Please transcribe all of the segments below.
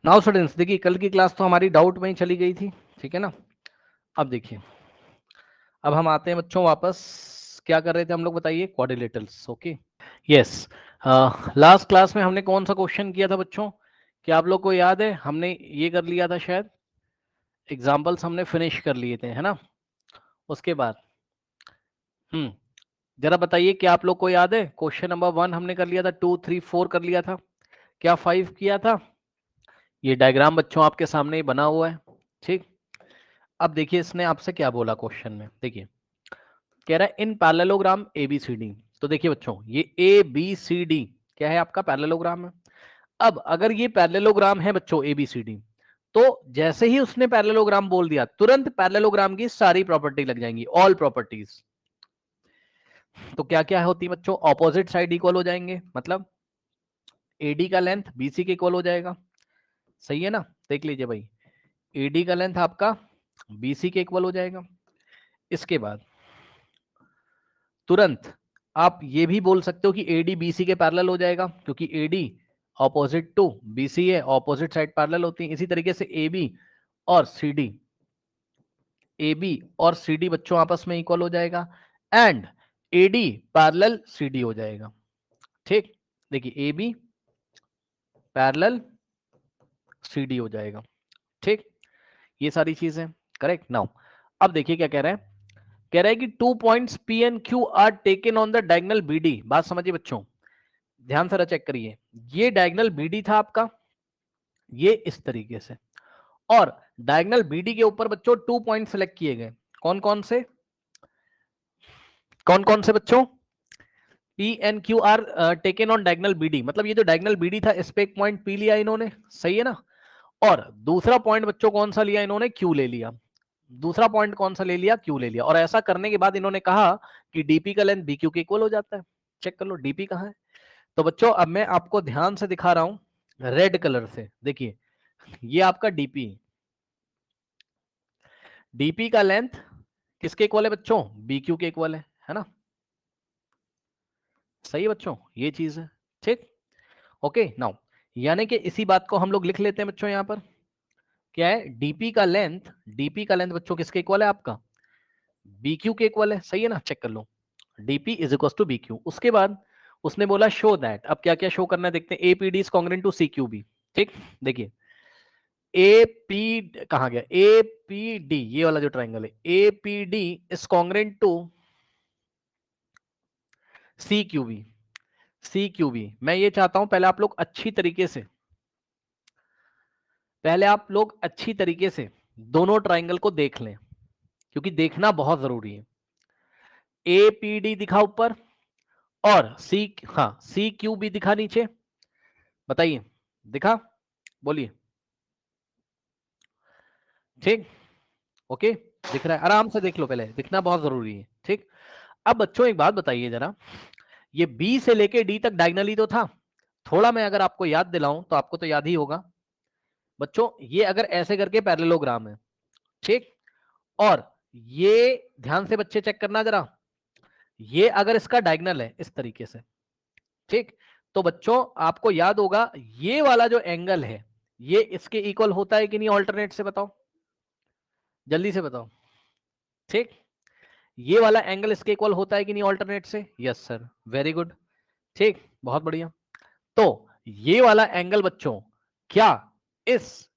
Now students देखिए, कल की क्लास तो हमारी डाउट में ही चली गई थी, ठीक है ना। अब देखिए, अब हम आते हैं बच्चों वापस। क्या कर रहे थे हम लोग, बताइए, quadrilaterals. Okay, yes. Last class में हमने कौन सा क्वेश्चन किया था बच्चों? क्या आप लोग को याद है? हमने ये कर लिया था शायद, एग्जाम्पल्स हमने फिनिश कर लिए थे, है ना। उसके बाद जरा बताइए, क्या आप लोग को याद है? क्वेश्चन नंबर 1 हमने कर लिया था, 2 3 4 कर लिया था, क्या 5 किया था? ये डायग्राम बच्चों आपके सामने ही बना हुआ है, ठीक। अब देखिए इसने आपसे क्या बोला क्वेश्चन में, देखिए कह रहा है इन पैरेललोग्राम एबीसीडी। तो देखिए बच्चों, ये एबीसीडी क्या है? आपका पैरेललोग्राम है। अब अगर ये पैरेललोग्राम है बच्चों एबीसीडी, तो जैसे ही उसने पैरेललोग्राम बोल दिया, तुरंत पैरेललोग्राम की सारी प्रॉपर्टी लग जाएंगी, ऑल प्रॉपर्टीज। तो क्या क्या होती है बच्चों? ऑपोजिट साइड इक्वल हो जाएंगे, मतलब एडी का लेंथ बीसी के इक्वल हो जाएगा, सही है ना। देख लीजिए भाई, एडी का लेंथ आपका बीसी के इक्वल हो जाएगा। इसके बाद तुरंत आप ये भी बोल सकते हो कि एडी बीसी के पैरेलल हो जाएगा, क्योंकि एडी ऑपोजिट टू बीसी है, ऑपोजिट साइड पैरेलल होती है। इसी तरीके से एबी और सीडी, एबी और सीडी बच्चों आपस में इक्वल हो जाएगा, एंड एडी पैरेलल सीडी हो जाएगा, ठीक। देखिए एबी पैरेलल सीडी हो जाएगा, ठीक। ये सारी चीजें करेक्ट। नाउ अब देखिए क्या कह रहे हैं, कह रहा है कि 2 points P and Q are taken on the diagonal BD. बात समझिए बच्चों, ध्यान से चेक करिए। ये डायगोनल बीडी था आपका, ये इस तरीके से, और डायगोनल बीडी के ऊपर बच्चों 2 पॉइंट सेलेक्ट किए गए। कौन कौन से? कौन कौन से बच्चों? P and Q are taken on diagonal BD, मतलब ये जो डायगोनल बीडी था इस पे एक पॉइंट पी लिया इन्होंने, सही है ना। और दूसरा पॉइंट बच्चों कौन सा लिया इन्होंने? क्यू ले लिया। दूसरा पॉइंट कौन सा ले लिया? क्यू ले लिया। और ऐसा करने के बाद इन्होंने कहा कि डीपी का लेंथ बीक्यू के इक्वल हो जाता है। चेक कर लो डीपी कहाँ है। तो बच्चों अब मैं आपको ध्यान से दिखा रहा हूं रेड कलर से, देखिए ये आपका डीपी, डीपी का लेंथ किसके इक्वल है बच्चों? बीक्यू के इक्वल है ना। सही है बच्चों, ये चीज है, ठीक। ओके नाउ, यानी कि इसी बात को हम लोग लिख लेते हैं बच्चों यहां पर। क्या है? डीपी का लेंथ, डीपी का लेंथ बच्चों किसके इक्वल है? आपका बीक्यू के इक्वल है, सही है ना। चेक कर लो, DP is equal to BQ. उसके बाद उसने बोला शो दैट, अब क्या क्या शो करना है देखते हैं। एपीडी इज कॉन्ग्रुएंट टू सीक्यूबी, ठीक। देखिए एपी कहां गया? एपीडी, ये वाला जो ट्राइंगल है, एपीडी इज कॉन्ग्रुएंट टू सीक्यूबी। सीक्यूबी मैं ये चाहता हूं पहले आप लोग अच्छी तरीके से, पहले आप लोग अच्छी तरीके से दोनों ट्राइंगल को देख लें, क्योंकि देखना बहुत जरूरी है। एपीडी दिखा ऊपर, और सी, हाँ सी क्यू भी दिखा नीचे। बताइए, दिखा? बोलिए, ठीक। ओके, दिख रहा है? आराम से देख लो, पहले दिखना बहुत जरूरी है, ठीक। अब बच्चों एक बात बताइए जरा, ये बी से लेके डी तक डायगोनली तो था। थोड़ा मैं अगर आपको याद दिलाऊं तो आपको तो याद ही होगा बच्चों, ये अगर ऐसे करके पैरेललोग्राम है, ठीक। और ये ध्यान से बच्चे चेक करना जरा, ये अगर इसका डायगोनल है इस तरीके से, ठीक। तो बच्चों आपको याद होगा ये वाला जो एंगल है, ये इसके इक्वल होता है कि नहीं? ऑल्टरनेट से बताओ, जल्दी से बताओ, ठीक। ये वाला एंगल इसके इक्वल होता है कि नहीं ऑल्टरनेट से? यस सर, वेरी गुड, ठीक, बहुत बढ़िया। तो ये वाला एंगल बच्चों क्या इस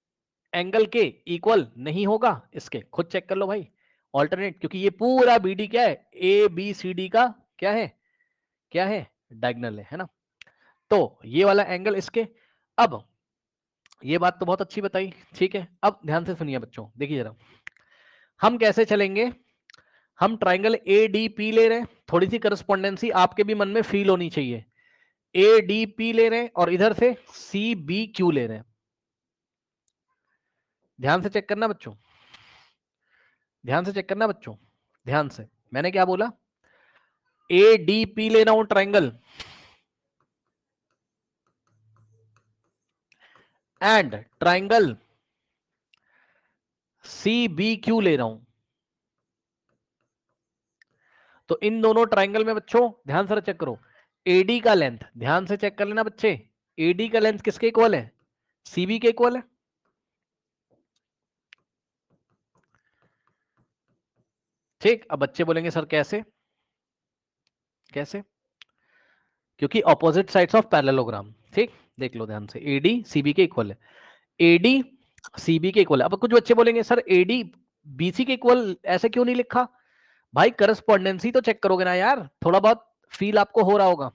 एंगल के इक्वल नहीं होगा? इसके खुद चेक कर लो भाई, ऑल्टरनेट, क्योंकि ये पूरा बीडी क्या है? ए बी सी डी का क्या है? क्या है? डायगोनल है ना। तो ये वाला एंगल इसके, अब ये बात तो बहुत अच्छी बताई, ठीक है। अब ध्यान से सुनिए बच्चों, देखिए जरा हम कैसे चलेंगे। हम ट्राइंगल ए डी पी ले रहे हैं, थोड़ी सी करस्पॉन्डेंसी आपके भी मन में फील होनी चाहिए। ए डी पी ले रहे हैं और इधर से सी बी क्यू ले रहे हैं। ध्यान से चेक करना बच्चों, ध्यान से चेक करना बच्चों, ध्यान से। मैंने क्या बोला? ए डी पी ले रहा हूं triangle, and triangle C B Q ले रहा हूं। तो इन दोनों ट्राइंगल में बच्चों ध्यान से चेक करो, एडी का लेंथ ध्यान से चेक कर लेना बच्चे, एडी का लेंथ किसके इक्वल है? सीबी के इक्वल है, ठीक, अब बच्चे बोलेंगे सर कैसे, कैसे, क्योंकि ऑपोजिट साइड्स ऑफ पैरेललोग्राम। ठीक, देख लो ध्यान से, एडी सीबी के इक्वल है, एडी सीबी के इक्वल है। अब कुछ बच्चे बोलेंगे सर एडी बीसी के इक्वल ऐसे क्यों नहीं लिखा? भाई करस्पॉन्डेंसी तो चेक करोगे ना यार, थोड़ा बहुत फील आपको हो रहा होगा।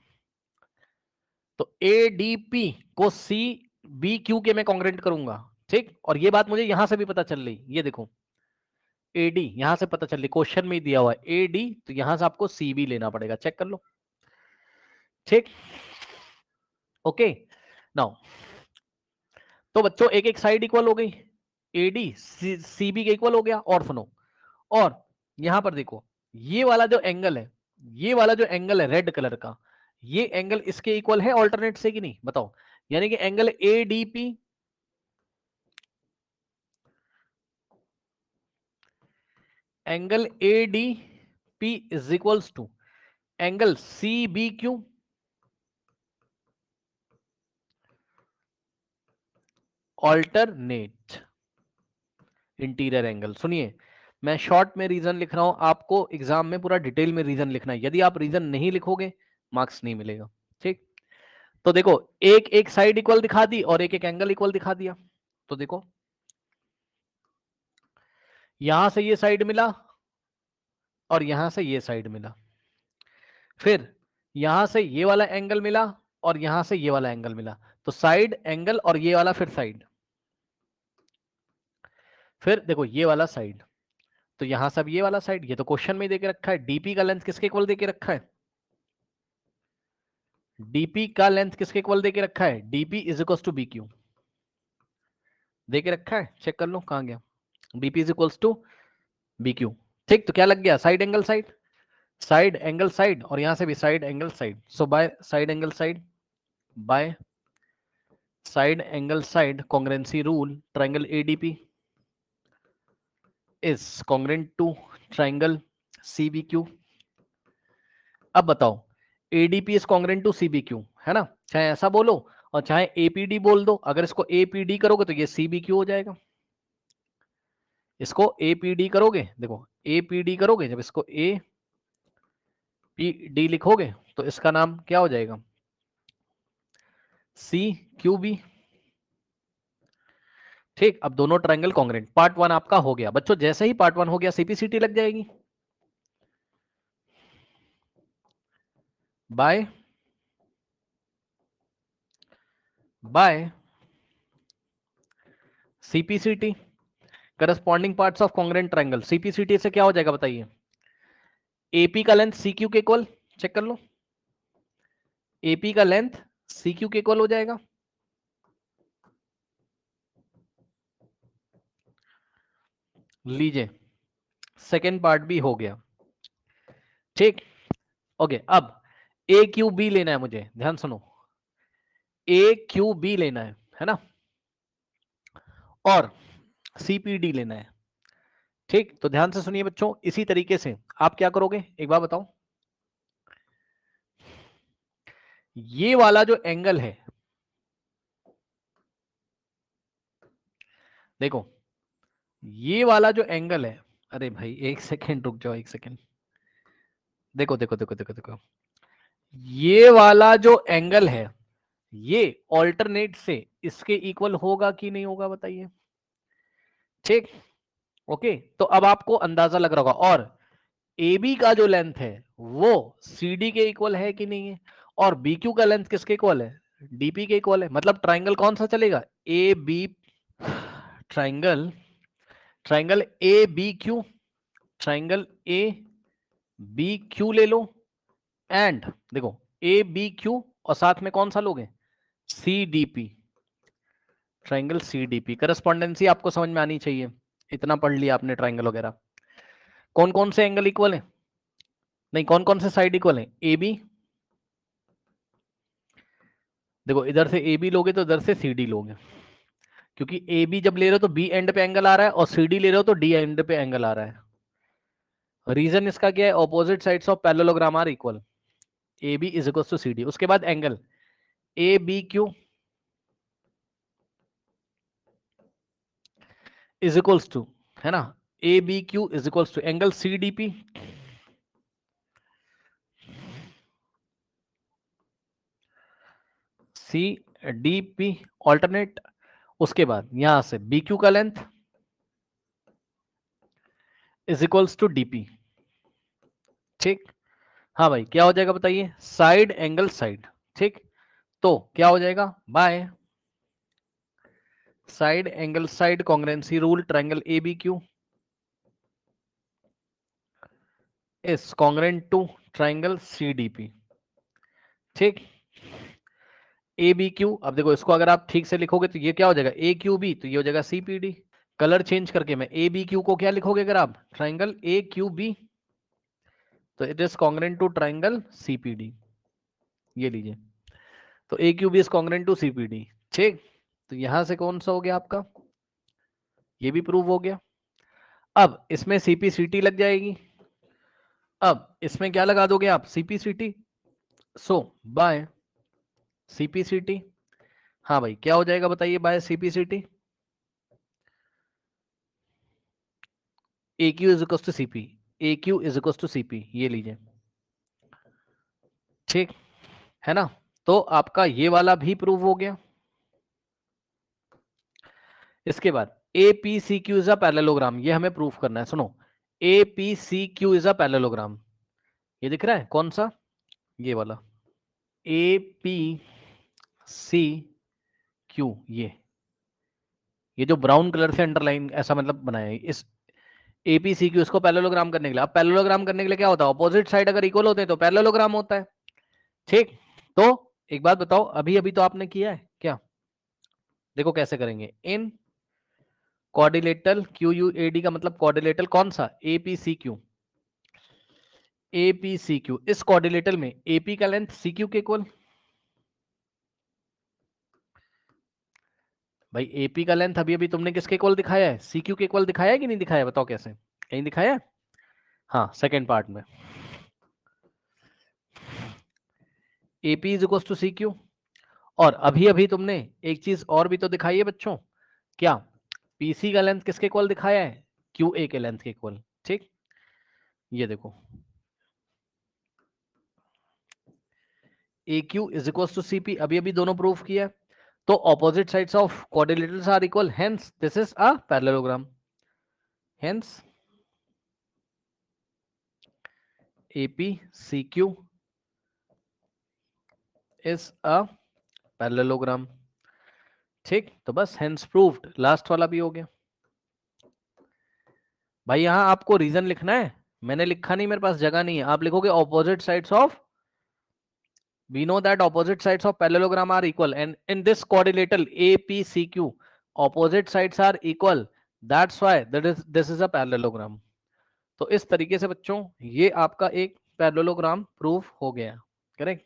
तो एडीपी को सी बी क्यू के मैं कॉन्ग्रेंट करूंगा। ठीक, और ये बात मुझे यहां से भी पता चल रही, ये देखो एडी यहां से पता चल रही, क्वेश्चन में ही दिया हुआ है एडी, तो यहां से आपको सीबी लेना पड़ेगा, चेक कर लो। ठीक, ओके नाउ, तो बच्चों एक एक साइड इक्वल हो गई, एडी सीबी के इक्वल हो गया। और सुनो, और यहां पर देखो ये वाला जो एंगल है, ये वाला जो एंगल है रेड कलर का, ये एंगल इसके इक्वल है ऑल्टरनेट से कि नहीं बताओ? यानी कि angle ADP, angle ADP is equals to angle CBQ alternate interior angle. सुनिए, मैं शॉर्ट में रीजन लिख रहा हूं, आपको एग्जाम में पूरा डिटेल में रीजन लिखना है, यदि आप रीजन नहीं लिखोगे मार्क्स नहीं मिलेगा। ठीक, तो देखो एक एक साइड इक्वल दिखा दी और एक एक एंगल इक्वल दिखा दिया। तो देखो यहां से ये साइड मिला और यहां से ये साइड मिला, फिर यहां से ये वाला एंगल मिला और यहां से ये वाला एंगल मिला, तो साइड एंगल और ये वाला फिर साइड, फिर देखो ये वाला साइड, तो यहां सब ये वाला साइड, ये तो क्वेश्चन में ही देके रखा है, डीपी का लेंथ किसके इक्वल देके रखा है? डीपी का लेंथ किसके इक्वल देके रखा है? DP is equal to B Q देके रखा है, चेक कर लो कहां गया, BP is equal to B Q. ठीक, तो क्या लग गया? Side angle side, side angle side, और यहां से भी side angle side, so by side angle side, by side angle side congruency rule, triangle ADP is congruent to triangle CBQ. अब बताओ ADP is congruent to CBQ, है ना? चाहे ऐसा बोलो और चाहे एपीडी बोल दो, अगर इसको एपीडी करोगे तो ये सीबीक्यू हो जाएगा। इसको एपीडी करोगे, देखो एपीडी करोगे, जब इसको ए पी डी लिखोगे तो इसका नाम क्या हो जाएगा? C Q B. ठीक, अब दोनों ट्रायंगल कॉन्ग्रेंट, पार्ट वन आपका हो गया बच्चों। जैसे ही पार्ट वन हो गया सीपीसीटी लग जाएगी by CPCT corresponding parts of congruent triangle. CPCT से क्या हो जाएगा बताइए? एपी का लेंथ सीक्यू के इक्वल, चेक कर लो, एपी का लेंथ सीक्यू के इक्वल हो जाएगा। लीजिए सेकेंड पार्ट भी हो गया। ठीक, ओके, अब ए क्यू बी लेना है मुझे, ध्यान सुनो, ए क्यू बी लेना है ना, और सीपीडी लेना है। ठीक, तो ध्यान से सुनिए बच्चों, इसी तरीके से आप क्या करोगे एक बार बताओ। ये वाला जो एंगल है, देखो ये वाला जो एंगल है, अरे भाई एक सेकेंड रुक जाओ, एक सेकेंड, देखो देखो देखो देखो देखो, ये वाला जो एंगल है ये ऑल्टरनेट से इसके इक्वल होगा कि नहीं होगा बताइए? ठीक, ओके, तो अब आपको अंदाजा लग रहा होगा। और ए बी का जो लेंथ है वो सी डी के इक्वल है कि नहीं है, और बी क्यू का लेंथ किसके इक्वल है? डीपी के इक्वल है। मतलब ट्राइंगल कौन सा चलेगा? A B, triangle, triangle A B Q, triangle A B Q ले लो, एंड देखो ए बी क्यू और साथ में कौन सा लोगे? C D P, triangle C D P. Correspondence आपको समझ में आनी चाहिए, इतना पढ़ लिया आपने ट्राइंगल वगैरह। कौन कौन से एंगल इक्वल है, नहीं कौन कौन से साइड इक्वल है? ए बी, देखो इधर से ए बी लोगे तो इधर से सी डी लोगे, क्योंकि ए बी जब ले रहे हो तो बी एंड पे एंगल आ रहा है, और सी डी ले रहे हो तो डी एंड पे एंगल आ रहा है। रीजन इसका क्या है? Opposite sides of parallelogram are equal, A B is equal to C D. उसके बाद angle A B Q is equals to, है ना, A B Q is equals to angle C D P, C D P alternate. उसके बाद यहां से B Q का length is equals to DP. ठीक, हाँ भाई क्या हो जाएगा बताइए, साइड एंगल साइड। ठीक, तो क्या हो जाएगा, by side angle side congruency rule triangle A B Q is congruent to triangle C D P. ठीक, ए बी क्यू, अब देखो इसको अगर आप ठीक से लिखोगे तो ये क्या हो जाएगा, ए क्यू बी, तो ये हो जाएगा C P D. Colour change करके मैं ए बी क्यू को क्या लिखोगे अगर आप, ट्रायंगल ए क्यू बी, तो it is congruent to triangle C P D. ये लीजिए, तो A Q B is congruent to C P D. ठीक, तो यहां से कौन सा हो गया आपका, ये भी प्रूव हो गया। अब इसमें सीपीसीटी लग जाएगी, अब इसमें क्या लगा दोगे आप, सीपीसीटी। सो बाय सीपीसीटी, हाँ भाई क्या हो जाएगा बताइए, by CPCT A Q is equal to CP, A Q is equal to CP, ये लीजिए। ठीक है ना, तो आपका ये वाला भी प्रूव हो गया। इसके बाद A P C Q is a parallelogram, ये हमें प्रूफ करना है। सुनो, A P C Q is a parallelogram, ये दिख रहा है कौन सा, ये वाला ए पी सी क्यू, ये जो ब्राउन कलर से अंडरलाइन ऐसा मतलब बनाया है, इस एपीसी क्यू इसको पैरेललोग्राम करने के लिए। अब पैरेललोग्राम करने के लिए क्या होता है, ऑपोजिट साइड अगर इक्वल होते हैं तो पैरेललोग्राम होता है। ठीक, तो एक बात बताओ, अभी अभी तो आपने किया है क्या, देखो कैसे करेंगे। इन quadrilateral Q U A D का मतलब क्वाड्रिलेटरल कौन सा, एपीसी क्यू, एपीसी क्यू, इस क्वाड्रिलेटरल में एपी का लेंथ सी क्यू के इक्वल। भाई एपी का लेंथ अभी अभी तुमने किसके इक्वल दिखाया है, सी क्यू के इक्वल दिखाया है कि नहीं दिखाया, बताओ कैसे, कहीं दिखाया है। हाँ सेकेंड पार्ट में AP is equal to C Q. और अभी अभी तुमने एक चीज और भी तो दिखाई है बच्चों, क्या, पीसी का लेंथ किसके इक्वल दिखाया है, क्यू ए के लेंथ के इक्वल। ठीक, ये देखो A Q is equal to CP, अभी अभी दोनों प्रूफ किया है। तो opposite sides of quadrilaterals are equal, hence this is a parallelogram, hence AP C Q is a parallelogram. ठीक, तो बस हेंस प्रूव्ड, लास्ट वाला भी हो गया। भाई यहां आपको रीजन लिखना है, मैंने लिखा नहीं, मेरे पास जगह नहीं है, आप लिखोगे opposite sides of, we know that opposite sides of parallelogram are equal and in this quadrilateral APCQ opposite sides are equal, that's why this is a parallelogram। तो इस तरीके से बच्चों ये आपका एक पैरेललोग्राम प्रूफ हो गया, करेक्ट,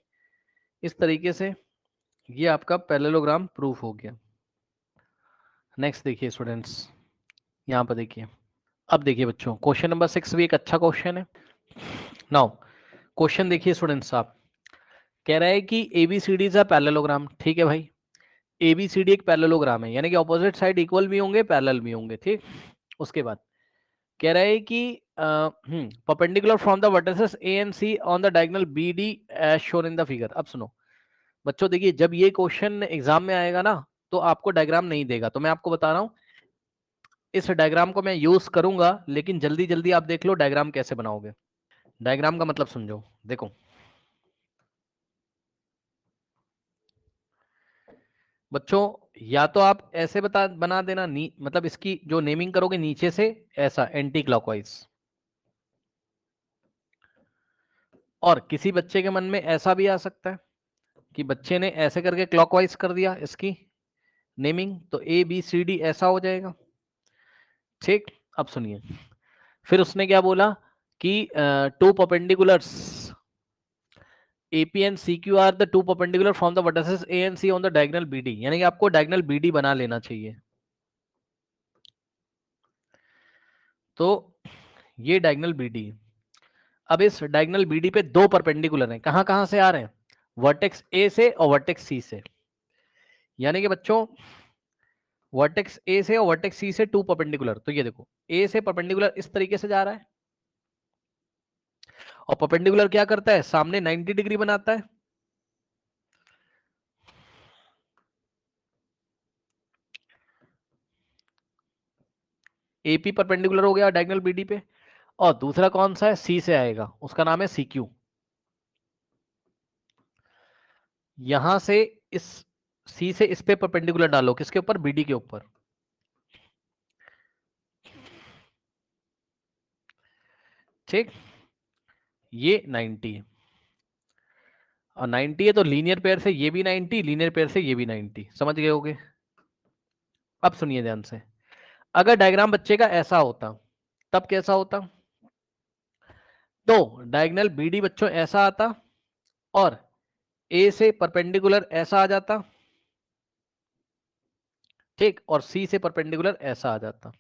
इस तरीके से ये आपका पैरेललोग्राम प्रूफ हो गया। नेक्स्ट देखिए स्टूडेंट्स, यहाँ पर देखिए, अब देखिए बच्चों क्वेश्चन नंबर 6 भी एक अच्छा क्वेश्चन है। नाउ क्वेश्चन देखिए स्टूडेंट्स, आप कह रहा है कि एबीसीडी इज अ पैरेललोग्राम। ठीक है भाई, एबीसीडी एक पैरेललोग्राम है, यानी कि ऑपोजिट साइड इक्वल भी होंगे पैरेलल भी होंगे। ठीक, उसके बाद कह रहा है कि perpendicular from the vertices A and C on the diagonal B D as shown in the figure. अब सुनो बच्चों, देखिए जब ये क्वेश्चन एग्जाम में आएगा ना तो आपको डायग्राम नहीं देगा, तो मैं आपको बता रहा हूं इस डायग्राम को मैं यूज करूंगा, लेकिन जल्दी जल्दी आप देख लो डायग्राम कैसे बनाओगे। डायग्राम का मतलब समझो, देखो बच्चों, या तो आप ऐसे बना देना मतलब इसकी जो नेमिंग करोगे नीचे से ऐसा एंटी क्लॉकवाइज, और किसी बच्चे के मन में ऐसा भी आ सकता है कि बच्चे ने ऐसे करके क्लॉकवाइज कर दिया इसकी नेमिंग, तो ए बी सी डी ऐसा हो जाएगा। ठीक, अब सुनिए, फिर उसने क्या बोला कि two perpendiculars AP and CQ are the two perpendicular from the vertices A and C on the diagonal BD, यानी कि आपको डायगोनल BD बना लेना चाहिए। तो ये डायगोनल BD, अब इस डायगोनल BD पे दो परपेंडिकुलर हैं, कहां कहां से आ रहे हैं, वर्टेक्स A से और वर्टेक्स C से, यानी कि बच्चों वर्टेक्स ए से और वर्टेक्स सी से 2 परपेंडिकुलर, तो ये देखो ए से परपेंडिकुलर इस तरीके से जा रहा है और परपेंडिकुलर क्या करता है, सामने 90 डिग्री बनाता है। एपी परपेंडिकुलर हो गया डायगोनल बीडी पे, और दूसरा कौन सा है, सी से आएगा, उसका नाम है सी क्यू। यहां से इस सी से इस पे परपेंडिकुलर डालो, किसके ऊपर, बीडी के ऊपर। ठीक, ये 90 है और 90 है तो लीनियर पेयर से ये भी 90, लीनियर पेयर से ये भी 90, समझ गए होगे। अब सुनिए ध्यान से, अगर डायग्राम बच्चे का ऐसा होता तब कैसा होता, तो डायगोनल बीडी बच्चों ऐसा आता और ए से परपेंडिकुलर ऐसा आ जाता, ठीक, और सी से परपेंडिकुलर ऐसा आ जाता।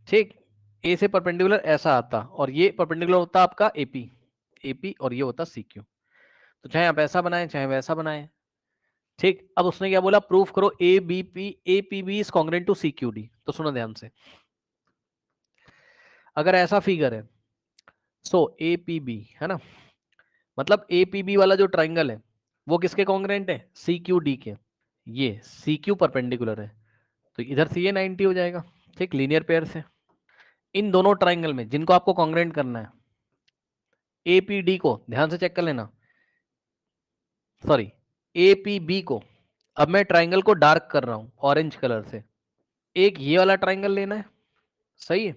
ठीक, ए से परपेंडिकुलर ऐसा आता और ये परपेंडिकुलर होता आपका एपी, एपी और ये होता सी क्यू। तो चाहे आप ऐसा बनाएं चाहे वैसा बनाएं। ठीक, अब उसने क्या बोला, प्रूफ करो A B P A P B is congruent to C Q D. तो सुनो ध्यान से, अगर ऐसा फिगर है, सो ए पी बी है ना, मतलब ए पी बी वाला जो ट्राइंगल है वो किसके कॉन्ग्रुएंट है, सी क्यू डी के। ये सी क्यू परपेंडिकुलर है तो इधर से ये 90 हो जाएगा। ठीक, लीनियर पेयर से इन दोनों ट्राइंगल में जिनको आपको कॉन्ग्रुएंट करना है, ए पी डी को ध्यान से चेक कर लेना, सॉरी ए पी बी को। अब मैं ट्राइंगल को डार्क कर रहा हूं ऑरेंज कलर से। एक ये वाला ट्राइंगल लेना है, सही है,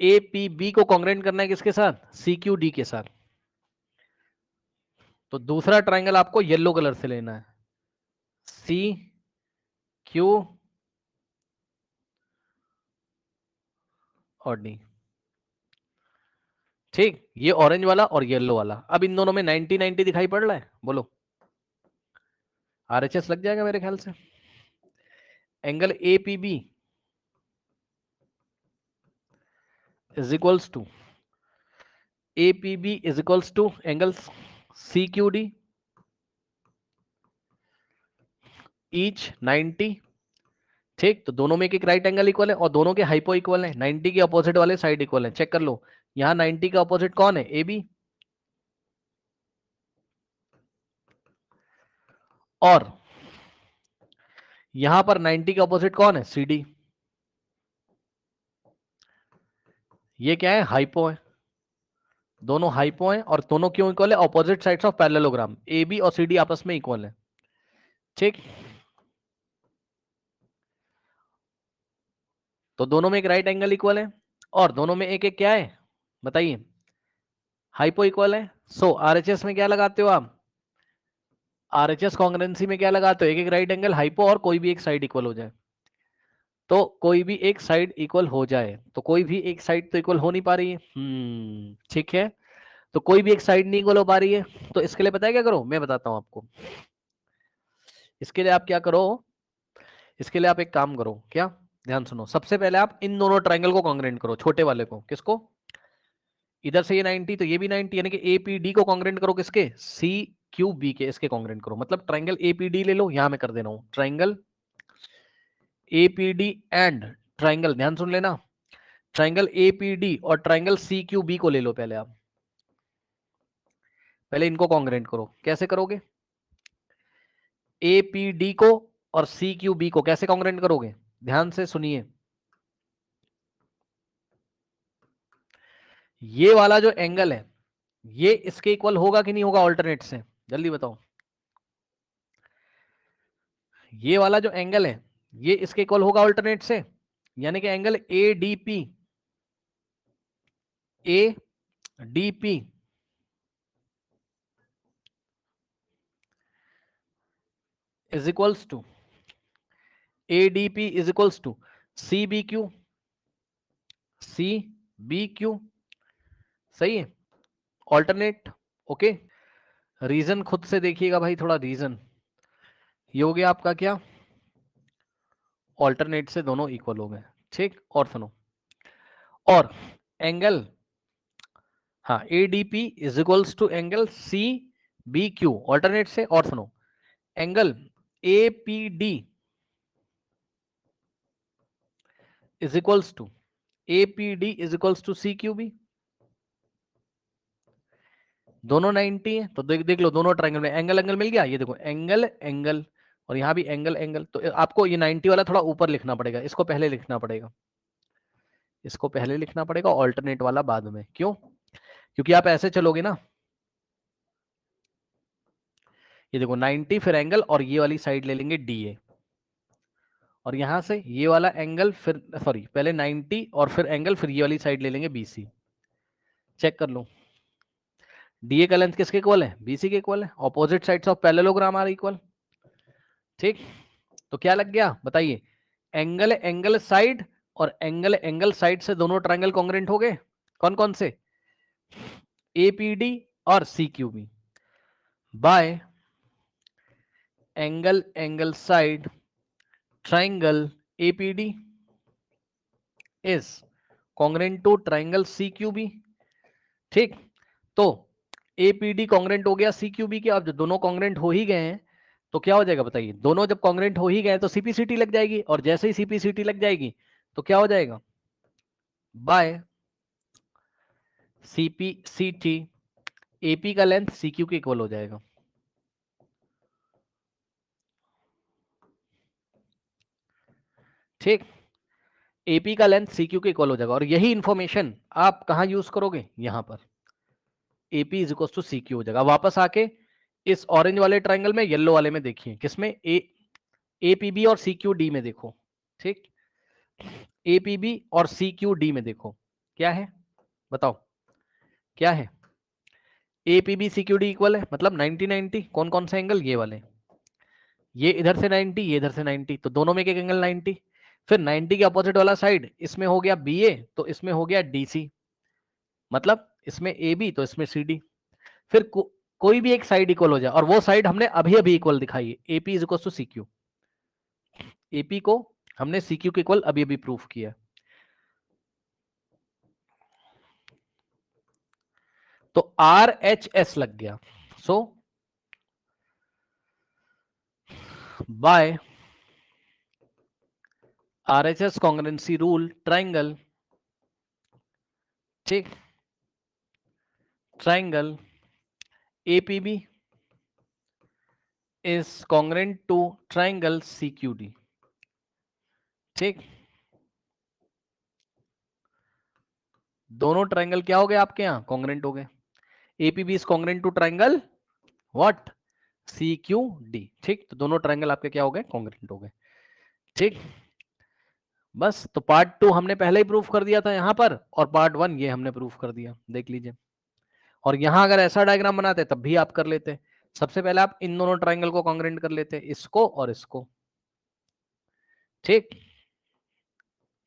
ए पी बी को कॉन्ग्रुएंट करना है किसके साथ, सी क्यू डी के साथ। तो दूसरा ट्राइंगल आपको येलो कलर से लेना है, सी क्यू और डी। ठीक, ये ऑरेंज वाला और येलो वाला। अब इन दोनों में 90 90 दिखाई पड़ रहा है, बोलो आरएचएस लग जाएगा मेरे ख्याल से। Angle A P B is equals to A P B is equals to angle C Q D each 90। ठीक, तो दोनों में एक राइट एंगल इक्वल है और दोनों के हाइपो इक्वल है, 90 के अपोजिट वाले साइड इक्वल है। चेक कर लो, यहाँ 90 का अपोजिट कौन है, ए बी, और यहां पर 90 का अपोजिट कौन है, सी डी। ये क्या है, हाइपो है, दोनों हाइपो हैं और दोनों क्यों इक्वल है, opposite sides of parallelogram, A B और सी डी आपस में इक्वल है। ठीक, तो दोनों में एक राइट एंगल इक्वल है और दोनों में एक एक क्या है, बताइए, हाइपो इक्वल है। सो आरएचएस में क्या लगाते हो आप, आरएचएस कॉन्ग्रुएंसी में क्या लगाते हो, एक एक राइट एंगल हाइपो और कोई भी एक साइड इक्वल हो जाए। तो कोई भी एक साइड इक्वल हो जाए, तो कोई भी एक साइड तो इक्वल हो नहीं पा रही है, ठीक है, तो कोई भी एक साइड नहीं इक्वल हो पा रही है। तो इसके लिए पता है क्या करो, मैं बताता हूं आपको। इसके लिए आप क्या करो, इसके लिए आप एक काम करो, क्या, ध्यान सुनो, सबसे पहले आप इन दोनों ट्राइंगल को कॉन्ग्रुएंट करो, छोटे वाले को, किसको, इधर से ये 90 तो ये भी 90, यानी कि एपीडी को कॉन्ग्रुएंट करो किसके, सी क्यू बी के, इसके कॉन्ग्रुएंट करो। मतलब ट्राइंगल एपीडी ले लो, यहां मैं कर दे रहा हूं ट्राइंगल एपीडी एंड ट्राइंगल, ध्यान सुन लेना, ट्राइंगल एपीडी और ट्राइंगल सी क्यू बी को ले लो पहले आप, पहले इनको कॉन्ग्रुएंट करो। कैसे करोगे, एपीडी को और सी क्यू बी को कैसे कॉन्ग्रुएंट करोगे, ध्यान से सुनिए। ये वाला जो एंगल है ये इसके इक्वल होगा कि नहीं होगा ऑल्टरनेट से, जल्दी बताओ। ये वाला जो एंगल है ये इसके इक्वल होगा ऑल्टरनेट से, यानी कि angle A D P, A D P is equals to, A D P is equals to C B Q, C B Q, सही है, ऑल्टरनेट। ओके, रीजन खुद से देखिएगा भाई, थोड़ा रीजन, ये हो गया आपका क्या, ऑल्टरनेट से दोनों इक्वल हो गए। ठीक, और सुनो, और एंगल, हाँ A D P is equals to angle C B Q alternate से, और सुनो angle APD is equals to CQB, दोनों 90 है। तो देख लो दोनों ट्रायंगल में एंगल एंगल मिल गया। ये देखो एंगल एंगल और यहां भी एंगल एंगल। तो आपको ये 90 वाला थोड़ा ऊपर लिखना पड़ेगा, इसको पहले लिखना पड़ेगा, इसको पहले लिखना पड़ेगा, ऑल्टरनेट वाला बाद में। क्यों? क्योंकि आप ऐसे चलोगे ना, ये देखो 90 फिर एंगल और ये वाली साइड ले लेंगे DA, और यहां से ये वाला एंगल फिर सॉरी पहले 90 और फिर एंगल, फिर ये वाली साइड ले लेंगे BC। चेक कर लो DA का लेंथ किसके इक्वल है? BC के इक्वल है। Opposite sides of parallelogram are equal. ठीक, तो क्या लग गया बताइए? एंगल एंगल साइड और एंगल एंगल साइड से दोनों ट्रायंगल कॉन्ग्रेंट हो गए। कौन कौन से? APD और CQB by angle angle side triangle APD is congruent to triangle CQB। ठीक, तो APD कॉन्ग्रेंट हो गया CQB के। अब जो दोनों कॉन्ग्रेंट हो ही गए हैं तो क्या हो जाएगा बताइए? दोनों जब कॉन्ग्रेंट हो ही गए तो CPCT लग जाएगी, और जैसे ही CPCT लग जाएगी तो क्या हो जाएगा? बाय CPCT AP का लेंथ CQ के इक्वल हो जाएगा। ठीक, AP का लेंथ CQ के इक्वल हो जाएगा, और यही इंफॉर्मेशन आप कहां यूज करोगे? यहां पर AP is equal to CQ हो जाएगा। वापस आके इस ऑरेंज वाले ट्रायंगल में, येलो वाले में देखिए, किसमें? APB और CQD में देखो। ठीक, APB और CQD में देखो क्या है, बताओ क्या है? APB CQD इक्वल है, मतलब 90 90। कौन कौन से एंगल? ये वाले, ये इधर से 90, ये इधर से 90, तो दोनों में एक एंगल 90। फिर 90 के अपोजिट वाला साइड, इसमें हो गया BA तो इसमें हो गया DC, मतलब इसमें AB तो इसमें CD। फिर कोई भी एक साइड इक्वल हो जाए, और वो साइड हमने अभी अभी इक्वल दिखाई है, AP is equal to CQ। AP को हमने CQ के इक्वल अभी अभी प्रूफ किया। तो RHS लग गया। So by RHS congruency rule triangle, ठीक, triangle APB is congruent to triangle CQD। ठीक, दोनों ट्रायंगल क्या हो गए आपके यहां? कॉन्ग्रेंट हो गए। APB is congruent to triangle what? CQD। ठीक, तो दोनों ट्रायंगल आपके क्या हो गए? कॉन्ग्रेंट हो गए। ठीक, बस। तो पार्ट 2 हमने पहले ही प्रूफ कर दिया था यहां पर, और पार्ट 1 ये हमने प्रूफ कर दिया, देख लीजिए। और यहां अगर ऐसा डायग्राम बनाते तब भी आप कर लेते। सबसे पहले आप इन दोनों ट्रायंगल को कॉन्ग्रेंट कर लेते, इसको और इसको। ठीक,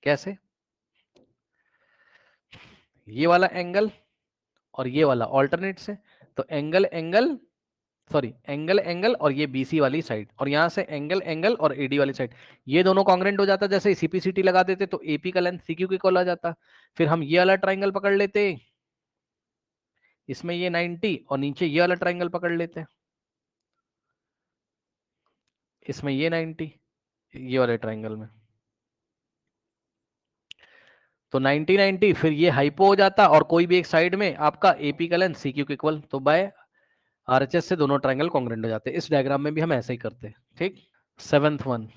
कैसे? ये वाला एंगल और ये वाला ऑल्टरनेट से, तो angle angle sorry angle angle और ये BC वाली साइड, और यहां से एंगल एंगल और AD वाली साइड, ये दोनों कॉन्ग्रेंट हो जाता। जैसे CPCT लगा देते तो AP का लेंथ CQ के इक्वल आ जाता। फिर हम ये वाला ट्रायंगल पकड़ लेते, इसमें ये 90, और नीचे ये वाला ट्रायंगल पकड़ लेते, इसमें ये 90, ये वाले ट्रायंगल में। तो 90 90 फिर ये हाइपो हो जाता, और कोई भी एक साइड में आपका AP का लेंथ CQ के इक्वल, तो बाय RHS से दोनों ट्रायंगल कॉन्ग्रेंट हो जाते हैं। इस डायग्राम में भी हम ऐसे ही करते हैं। ठीक, 7th वन।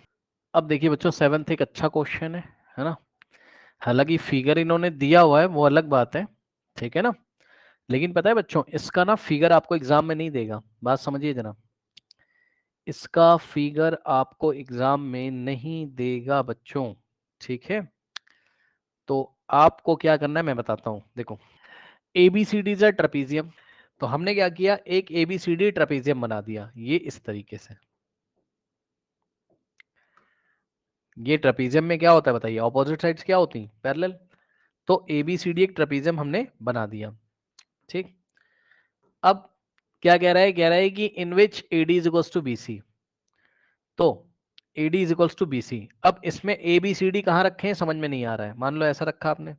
अब देखिए बच्चों 7th एक अच्छा क्वेश्चन है ना। हालांकि फिगर इन्होंने दिया हुआ है वो अलग बात है, ठीक है ना, लेकिन पता है बच्चों इसका ना फिगर आपको एग्जाम में नहीं देगा। बात समझिए जरा, इसका फिगर आपको एग्जाम में नहीं देगा बच्चों, ठीक है। तो आपको क्या करना है मैं बताता हूं, देखो ABCD इज अ ट्रेपीजियम। तो हमने क्या किया, एक ABCD ट्रेपीजियम बना दिया, ये इस तरीके से। ये ट्रेपीजियम में क्या होता है बताइए? ऑपोजिट साइड्स क्या होती हैं? पैरेलल। तो ABCD एक ट्रेपीजियम हमने बना दिया। ठीक, अब क्या कह रहा है? कह रहा है कि in which AD is equals to BC। तो AD is equals to BC। अब इसमें ABCD कहां रखे हैं समझ में नहीं आ रहा है। मान लो ऐसा रखा आपने,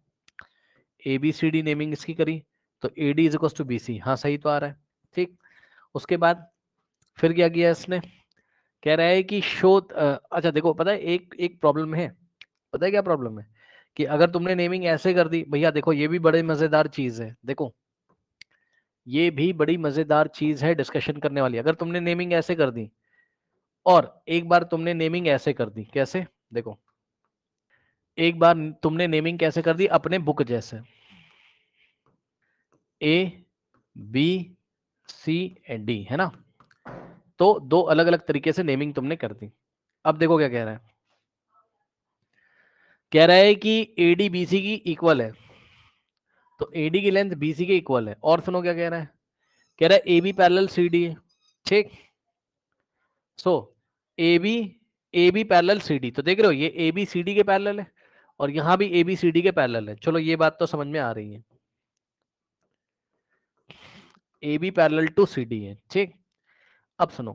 ABCD नेमिंग इसकी करी, तो AD is equals to BC, हाँ सही तो आ रहा है। ठीक, उसके बाद फिर क्या किया इसने कह रहा है कि शो अच्छा देखो, पता है एक एक प्रॉब्लम है, पता है क्या प्रॉब्लम है, कि अगर तुमने नेमिंग ऐसे कर दी भैया, देखो ये भी बड़े मजेदार चीज है, देखो ये भी बड़ी मजेदार चीज है डिस्कशन करने वाली। अगर तुमने नेमिंग ऐसे कर दी और एक बार तुमने नेमिंग ऐसे कर दी, कैसे देखो, एक बार तुमने नेमिंग कैसे कर दी अपने बुक जैसे, A B C and D, है ना, तो दो अलग अलग तरीके से नेमिंग तुमने कर दी। अब देखो क्या कह रहा है, कह रहा है कि एडी बीसी की इक्वल है, तो एडी की लेंथ बीसी के इक्वल है। और सुनो क्या कह रहा है, कह रहा है A B parallel C D है, ठीक। So A B parallel C D, तो देख रहे हो ये ए बी सी डी के पैरेलल है और यहां भी ए बी सी डी के पैरेलल है। चलो ये बात तो समझ में आ रही है, A B parallel to C D है, ठीक। अब सुनो,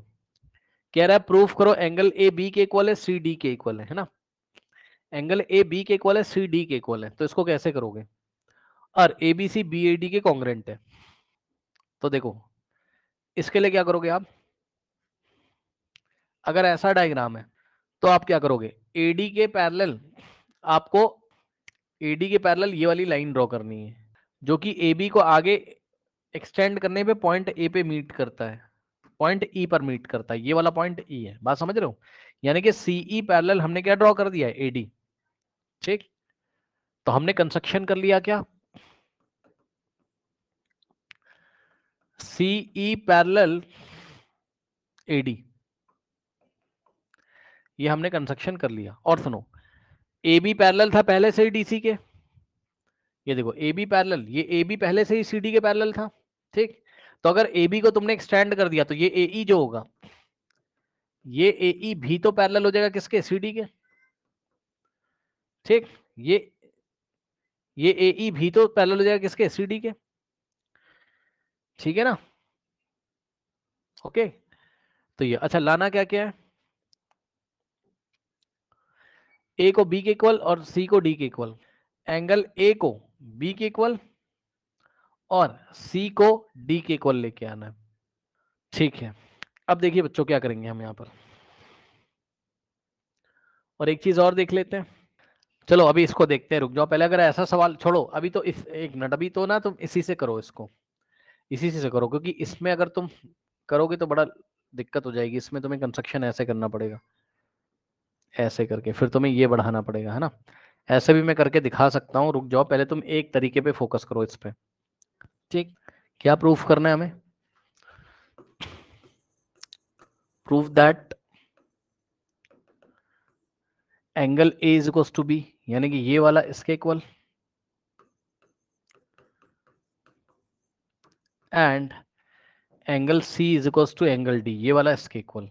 कह रहा है प्रूफ करो एंगल ए बी के इक्वल है सी डी के इक्वल है ना, एंगल ए बी के इक्वल है सी डी के इक्वल है, तो इसको कैसे करोगे, और A B C B A D के कॉन्ग्रेंट है। तो देखो इसके लिए क्या करोगे आप, अगर ऐसा डायग्राम है तो आप क्या करोगे, एडी के पैरेलल आपको, एडी के पैरेलल ये वाली लाइन ड्रॉ करनी है जो कि ए बी को आगे एक्सटेंड करने पे पॉइंट ए पे मीट करता है, पॉइंट ई पर मीट करता है, ये वाला पॉइंट ई है, बात समझ रहे हो। यानी कि सीई पैरेलल हमने क्या ड्रॉ कर दिया है, एडी, ठीक। तो हमने कंस्ट्रक्शन कर लिया क्या, सीई पैरेलल एडी, ये हमने कंस्ट्रक्शन कर लिया। और सुनो, ए बी पैरेलल था पहले से ही डीसी के, ये देखो ए बी पैरेलल, ये ए बी पहले से ही सी डी के पैरेलल था, ठीक। तो अगर ए बी को तुमने एक्सटेंड कर दिया तो ये ए ई जो होगा, ये ए ई भी तो पैरेलल हो जाएगा किसके, सी डी के, ठीक। ये ए ई भी तो पैरेलल हो जाएगा किसके, सी डी के, ठीक है ना, ओके। तो ये अच्छा लाना क्या क्या है, ए को बी के इक्वल और सी को डी के इक्वल, एंगल ए को बी के इक्वल और सी को डी के इक्वल लेके आना है, ठीक है। अब देखिए बच्चों क्या करेंगे हम यहाँ पर, और एक चीज और देख लेते हैं। चलो अभी इसको देखते हैं, रुक जाओ पहले, अगर ऐसा सवाल छोड़ो अभी तो, इस एक मिनट, अभी तो ना तुम इसी से करो इसको, इसी से करो, क्योंकि इसमें अगर तुम करोगे तो बड़ा दिक्कत हो जाएगी, इसमें तुम्हें कंस्ट्रक्शन ऐसे करना पड़ेगा, ऐसे करके फिर तुम्हें ये बढ़ाना पड़ेगा, है ना। ऐसे भी मैं करके दिखा सकता हूँ, रुक जाओ पहले तुम एक तरीके पे फोकस करो इस पे, ठीक। क्या प्रूफ करना है हमें, proof that angle A is equal to B, यानी कि ये वाला इसके equal, and angle C is equal to angle D, ये वाला इसके इक्वल।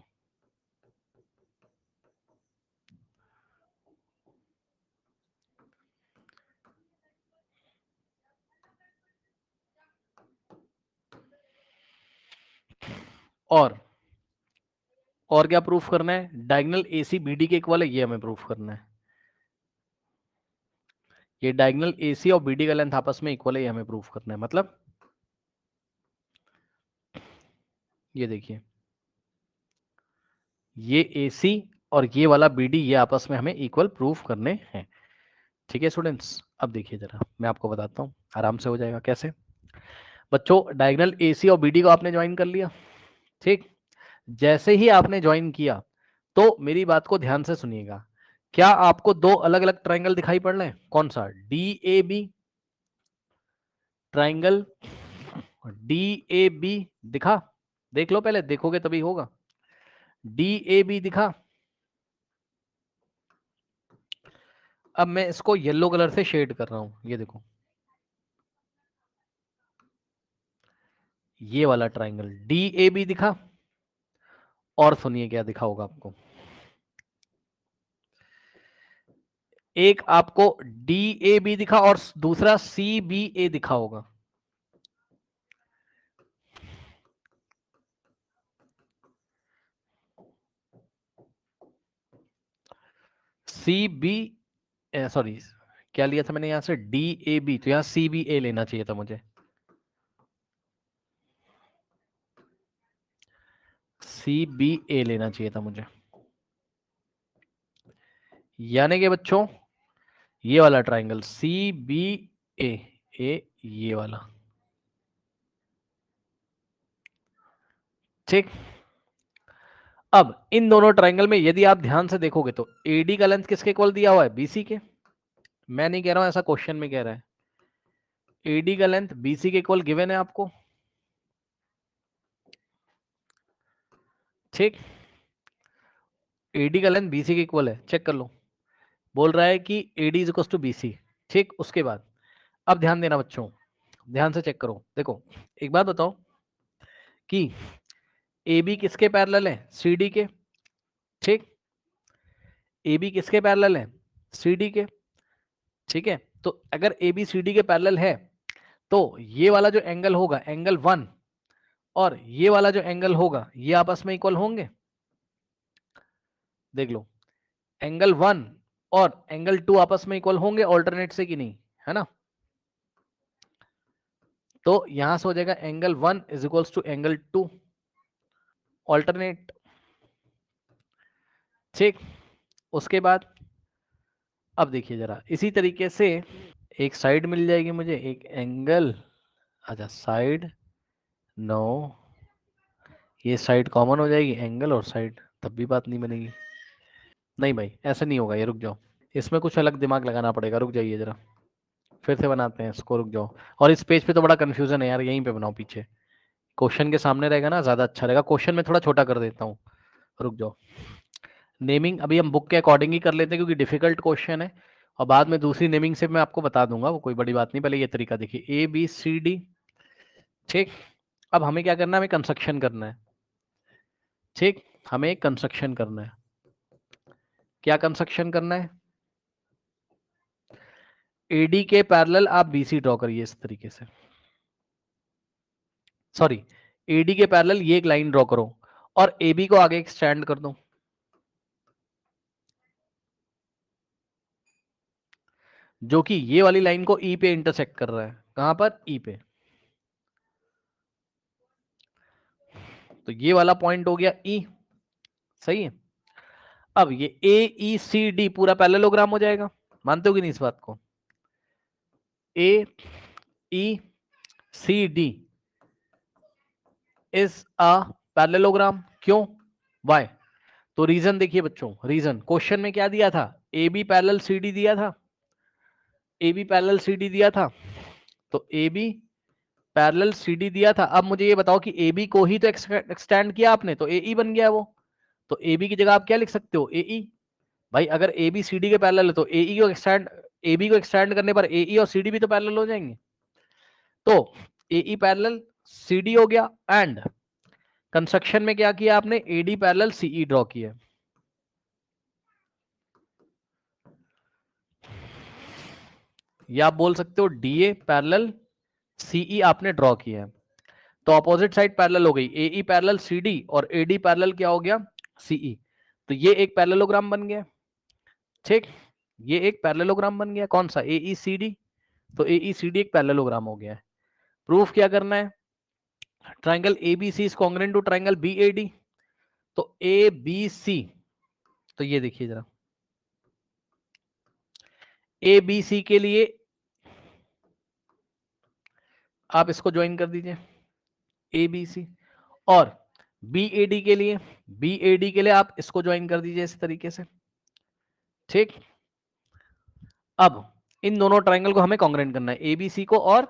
और क्या प्रूफ करना है, डायगोनल एसी बीडी के इक्वल है, ये हमें प्रूफ करना है, ये डायगोनल एसी और बीडी का लेंथ आपस में इक्वल है, ये हमें प्रूफ करना है। मतलब ये देखिए, ये एसी और ये वाला बीडी ये आपस में हमें इक्वल प्रूफ करने हैं, ठीक है स्टूडेंट्स। अब देखिए जरा मैं आपको बताता हूँ, आराम से हो जाएगा। कैसे बच्चों, डायगोनल एसी और बीडी को आपने ज्वाइन कर लिया, ठीक। जैसे ही आपने ज्वाइन किया तो मेरी बात को ध्यान से सुनिएगा, क्या आपको दो अलग अलग ट्राइंगल दिखाई पड़ रहे हैं, कौन सा, D A B triangle, D A B दिखा, देख लो पहले, देखोगे तभी होगा, डी ए बी दिखा। अब मैं इसको येलो कलर से शेड कर रहा हूं, ये देखो ये वाला ट्राइंगल डी ए बी दिखा। और सुनिए क्या दिखा होगा आपको, एक आपको डी ए बी दिखा और दूसरा सी बी ए दिखा होगा, सी बी, सॉरी क्या लिया था मैंने यहां से, डी ए बी, तो यहां सी बी ए लेना चाहिए था मुझे, CBA लेना चाहिए था मुझे, यानी कि बच्चों ये वाला ट्राइंगल CBA, ये वाला, ठीक। अब इन दोनों ट्राइंगल में यदि आप ध्यान से देखोगे तो AD का लेंथ किसके इक्वल दिया हुआ है? BC के। मैं नहीं कह रहा हूं, ऐसा क्वेश्चन में कह रहा है। AD का लेंथ BC के इक्वल गिवन है आपको, ठीक। AD का लेंथ BC के इक्वल है, चेक कर लो। बोल रहा है कि AD is equal to BC, ठीक। उसके बाद अब ध्यान देना बच्चों, ध्यान से चेक करो। देखो एक बात बताओ कि AB किसके पैरेलल है? CD के, ठीक। AB किसके पैरेलल है? CD के, ठीक है। तो अगर AB CD के पैरेलल है तो ये वाला जो एंगल होगा, एंगल 1, और ये वाला जो एंगल होगा, ये आपस में इक्वल होंगे। देख लो, एंगल 1 और एंगल 2 आपस में इक्वल होंगे ऑल्टरनेट से कि नहीं, है ना? तो यहां से हो जाएगा angle 1 is equals to angle 2 alternate, ठीक। उसके बाद अब देखिए जरा, इसी तरीके से एक साइड मिल जाएगी मुझे, एक एंगल, अच्छा साइड, नो, ये साइड कॉमन हो जाएगी, एंगल और साइड, तब भी बात नहीं बनेगी। नहीं भाई ऐसा नहीं होगा, ये रुक जाओ, इसमें कुछ अलग दिमाग लगाना पड़ेगा, रुक जाइए जरा, फिर से बनाते हैं इसको, रुक जाओ। और इस पेज पे तो बड़ा कंफ्यूजन है यार, यहीं पे बनाओ, पीछे क्वेश्चन के सामने रहेगा ना, ज्यादा अच्छा रहेगा। क्वेश्चन में थोड़ा छोटा कर देता हूँ, रुक जाओ। नेमिंग अभी हम बुक के अकॉर्डिंग ही कर लेते हैं क्योंकि डिफिकल्ट क्वेश्चन है, और बाद में दूसरी नेमिंग से मैं आपको बता दूंगा, वो कोई बड़ी बात नहीं। पहले ये तरीका देखिए, ABCD, ठीक। अब हमें क्या करना है? हमें कंस्ट्रक्शन करना है, ठीक। हमें कंस्ट्रक्शन करना है। क्या कंस्ट्रक्शन करना है? AD के पैरेलल आप BC ड्रॉ करिए इस तरीके से, सॉरी, AD के पैरेलल ये एक लाइन ड्रॉ करो और AB को आगे एक्सटेंड कर दो, जो कि ये वाली लाइन को E पे इंटरसेक्ट कर रहा है। कहां पर? E पे। तो ये वाला पॉइंट हो गया E, सही है। अब ये AECD पूरा पैरेललोग्राम हो जाएगा, मानते हो कि नहीं इस बात को? AECD इज अ पैरेललोग्राम, क्यों? वाई? तो रीजन देखिए बच्चों, रीजन क्वेश्चन में क्या दिया था? AB पैरेलल CD दिया था, AB पैरेलल CD दिया था, तो AB पैरेलल CD दिया था। अब मुझे ये बताओ कि AB को ही तो एक्सटेंड किया आपने, तो AE बन गया वो, तो AB की जगह आप क्या लिख सकते हो? AE। भाई अगर AB CD के पैरेलल है तो AE को एक्सटेंड, AB को एक्सटेंड करने पर AE और CD भी तो पैरेलल हो जाएंगे। तो AE पैरेलल CD हो गया, एंड कंस्ट्रक्शन में क्या किया आपने? AD पैरेलल CE ड्रॉ किया, या आप बोल सकते हो DA पैरेलल CE आपने ड्रॉ किया है। तो अपोजिट साइड पैरेलल हो गई, AE पैरेलल CD और AD पैरेलल क्या हो गया? CE। तो ये एक पैरेललोग्राम बन गया, ठीक। ये एक पैरेललोग्राम बन गया, कौन सा? AECD। तो AECD एक पैरेललोग्राम हो गया है। प्रूफ क्या करना है? Triangle ABC is congruent to triangle BAD। तो ABC, तो ये देखिए जरा, ABC के लिए आप इसको ज्वाइन कर दीजिए, ABC, और BAD के लिए, BAD के लिए आप इसको ज्वाइन कर दीजिए इस तरीके से, ठीक। अब इन दोनों ट्राइंगल को हमें कॉन्ग्रुएंट करना है, ABC को और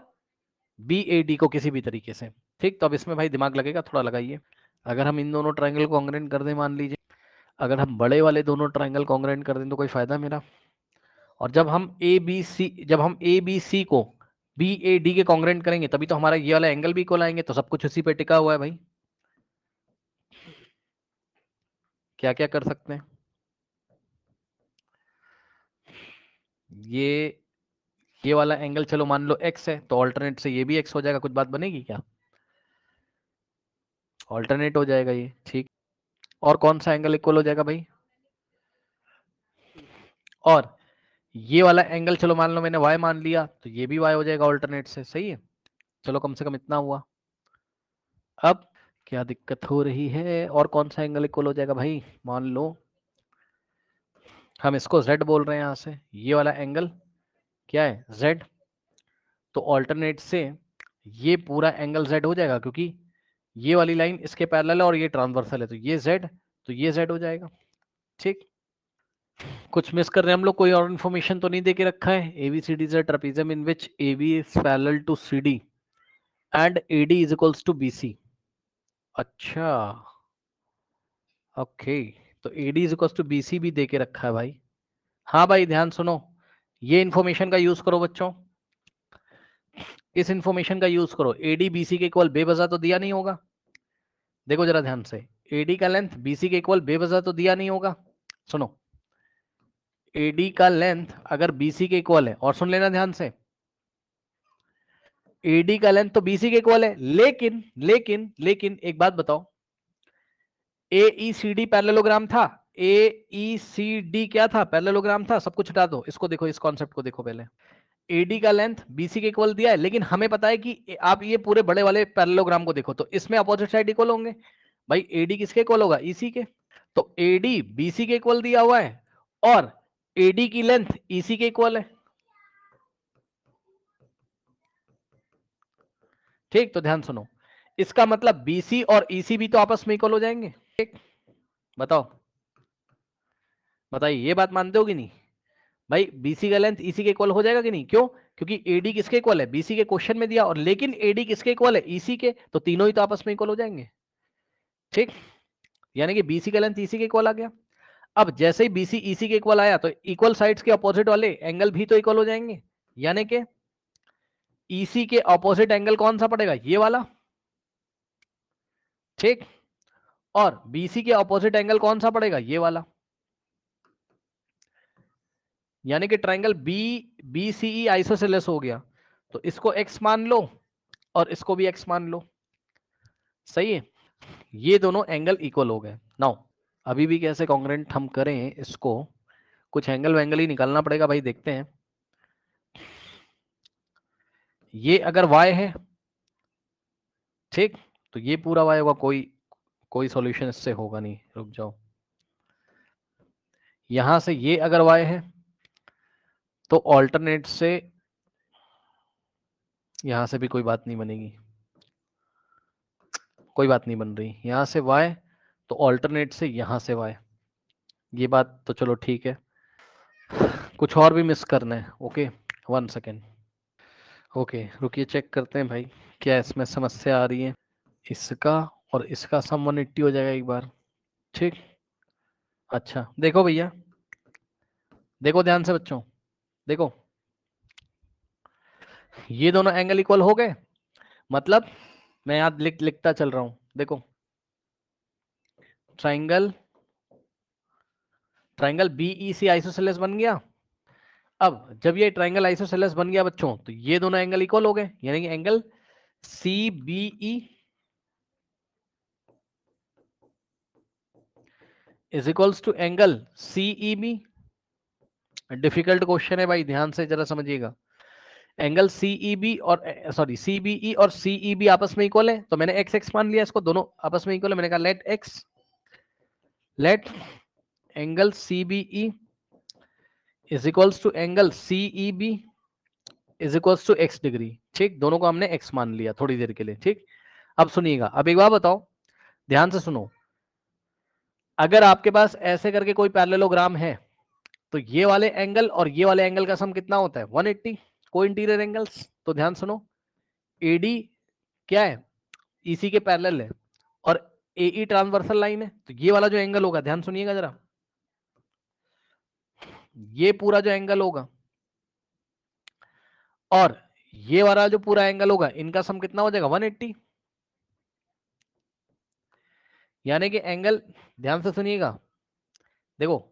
BAD को किसी भी तरीके से, ठीक। तो अब इसमें भाई दिमाग लगेगा, थोड़ा लगाइए। अगर हम इन दोनों ट्राइंगल को कॉन्ग्रुएंट कर दें, मान लीजिए अगर हम बड़े वाले दोनों ट्राइंगल कॉन्ग्रुएंट कर दें तो कोई फायदा मेरा। और जब हम ABC को BAD के कॉन्ग्रुएंट करेंगे तभी तो हमारा ये वाला एंगल भी इक्वल आएंगे, तो सब कुछ उसी पे टिका हुआ है भाई। क्या क्या कर सकते हैं? ये वाला एंगल चलो मान लो x है, तो ऑल्टरनेट से ये भी x हो जाएगा, कुछ बात बनेगी क्या? ऑल्टरनेट हो जाएगा ये, ठीक। और कौन सा एंगल इक्वल हो जाएगा भाई? और ये वाला एंगल चलो मान लो मैंने y मान लिया, तो ये भी y हो जाएगा ऑल्टरनेट से, सही है। चलो कम से कम इतना हुआ। अब क्या दिक्कत हो रही है? और कौन सा एंगल इक्वल हो जाएगा भाई? मान लो हम इसको z बोल रहे हैं, यहां से ये वाला एंगल क्या है? z। तो ऑल्टरनेट से ये पूरा एंगल z हो जाएगा, क्योंकि ये वाली लाइन इसके पैरेलल है और ये ट्रांसवर्सल है, तो ये z, तो ये z हो जाएगा। ठीक, कुछ मिस कर रहे हैं हम लोग? कोई और इन्फॉर्मेशन तो नहीं दे के रखा है? ABCD is a trapezium in which AB is parallel to CD and AD is equals to BC। अच्छा, ओके, तो AD is equals to BC भी दे के रखा है भाई। हाँ भाई ध्यान सुनो, ये इन्फॉर्मेशन का यूज करो बच्चों, इस इन्फॉर्मेशन का यूज करो। AD BC के इक्वल बेवजह तो दिया नहीं होगा। देखो जरा ध्यान से, AD का लेंथ BC के इक्वल बेवजह तो दिया नहीं होगा। सुनो, AD का लेंथ अगर BC के इक्वल है, और सुन लेना ध्यान से, AD का लेंथ तो BC के इक्वल है, लेकिन लेकिन लेकिन एक बात बताओ, AECD पैरेललोग्राम था। AECD क्या था? पैरेललोग्राम था। सब कुछ हटा दो, इसको देखो, इस कॉन्सेप्ट को देखो पहले। AD का लेंथ BC के इक्वल दिया है, लेकिन हमें पता है कि आप ये पूरे बड़े वाले पैरेललोग्राम को देखो, तो इसमें अपोजिट साइड इक्वल होंगे। भाई AD किसके इक्वल होगा? EC के। तो AD BC के इक्वल दिया हुआ है और AD की लेंथ EC के इक्वल है। ठीक, तो ध्यान सुनो, इसका मतलब BC और EC भी तो आपस में इक्वल हो जाएंगे। ठीक, बताओ, बताइए, ये बात मानते हो कि नहीं? भाई BC का लेंथ EC के इक्वल हो जाएगा कि नहीं? क्यों? क्योंकि AD किसके इक्वल है? BC के क्वेश्चन में दिया, और लेकिन AD किसके इक्वल है? EC के, तो तीनों ही तो आपस में इक्वल हो जाएंगे। ठीक, यानी कि BC का लेंथ EC के इक्वल आ गया। अब जैसे ही BC EC के इक्वल आया, तो इक्वल साइड्स के अपोजिट वाले एंगल भी तो इक्वल हो जाएंगे, यानी कि EC के अपोजिट एंगल कौन सा पड़ेगा? ये वाला। ठीक, और BC के अपोजिट एंगल कौन सा पड़ेगा? ये वाला। यानी कि ट्राइंगल BCE आइसोसेलेस हो गया, तो इसको x मान लो और इसको भी x मान लो। सही है, ये दोनों एंगल इक्वल हो गए। नाउ अभी भी कैसे कॉन्ग्रुएंट हम करें इसको, कुछ एंगल वैंगल ही निकालना पड़ेगा भाई। देखते हैं, ये अगर y है, ठीक, तो ये पूरा y होगा। कोई कोई सॉल्यूशन इससे होगा नहीं, रुक जाओ। यहां से ये अगर y है, तो ऑल्टरनेट से यहां से भी कोई बात नहीं बनेगी, कोई बात नहीं बन रही। यहां से y, तो ऑल्टरनेट से यहां से y। ये बात तो चलो ठीक है, कुछ और भी मिस करना है। Okay, 1 second. ओके, रुकिए, चेक करते हैं भाई क्या इसमें समस्या आ रही है। इसका और इसका सम 180 हो जाएगा एक बार। ठीक, अच्छा देखो भैया, देखो ध्यान से बच्चों, देखो ये दोनों एंगल इक्वल हो गए, मतलब मैं यहां लिखता चल रहा हूं। देखो, ट्राइंगल ट्राइंगल BEC आइसोसेलेस बन गया। अब जब ये ट्राइंगल आइसोसेलेस बन गया बच्चों, तो ये दोनों एंगल इक्वल हो गए, यानी कि angle CBE is equals to angle CEB। Difficult question है भाई, ध्यान से जरा समझिएगा। एंगल CEB और सॉरी CBE और CEB आपस में इक्वल है, तो मैंने x मान लिया, इसको दोनों आपस में इक्वल है। मैंने कहा let angle CBE is equals to angle CEB is equals to x degree. ठीक, दोनों को हमने x मान लिया थोड़ी देर के लिए। ठीक, अब सुनिएगा, अब एक बात बताओ, ध्यान से सुनो, अगर आपके पास ऐसे करके कोई पैरेललोग्राम है, तो ये वाले एंगल और ये वाले एंगल का सम कितना होता है? 180, को इंटीरियर एंगल्स। तो ध्यान सुनो, AD क्या है? EC के पैरेलल है, और AE ट्रांसवर्सल लाइन है, तो ये वाला जो एंगल होगा, ध्यान सुनिएगा जरा, ये पूरा जो एंगल होगा और ये वाला जो पूरा एंगल होगा, इनका सम कितना हो जाएगा? 180। यानी कि एंगल, ध्यान से सुनिएगा, देखो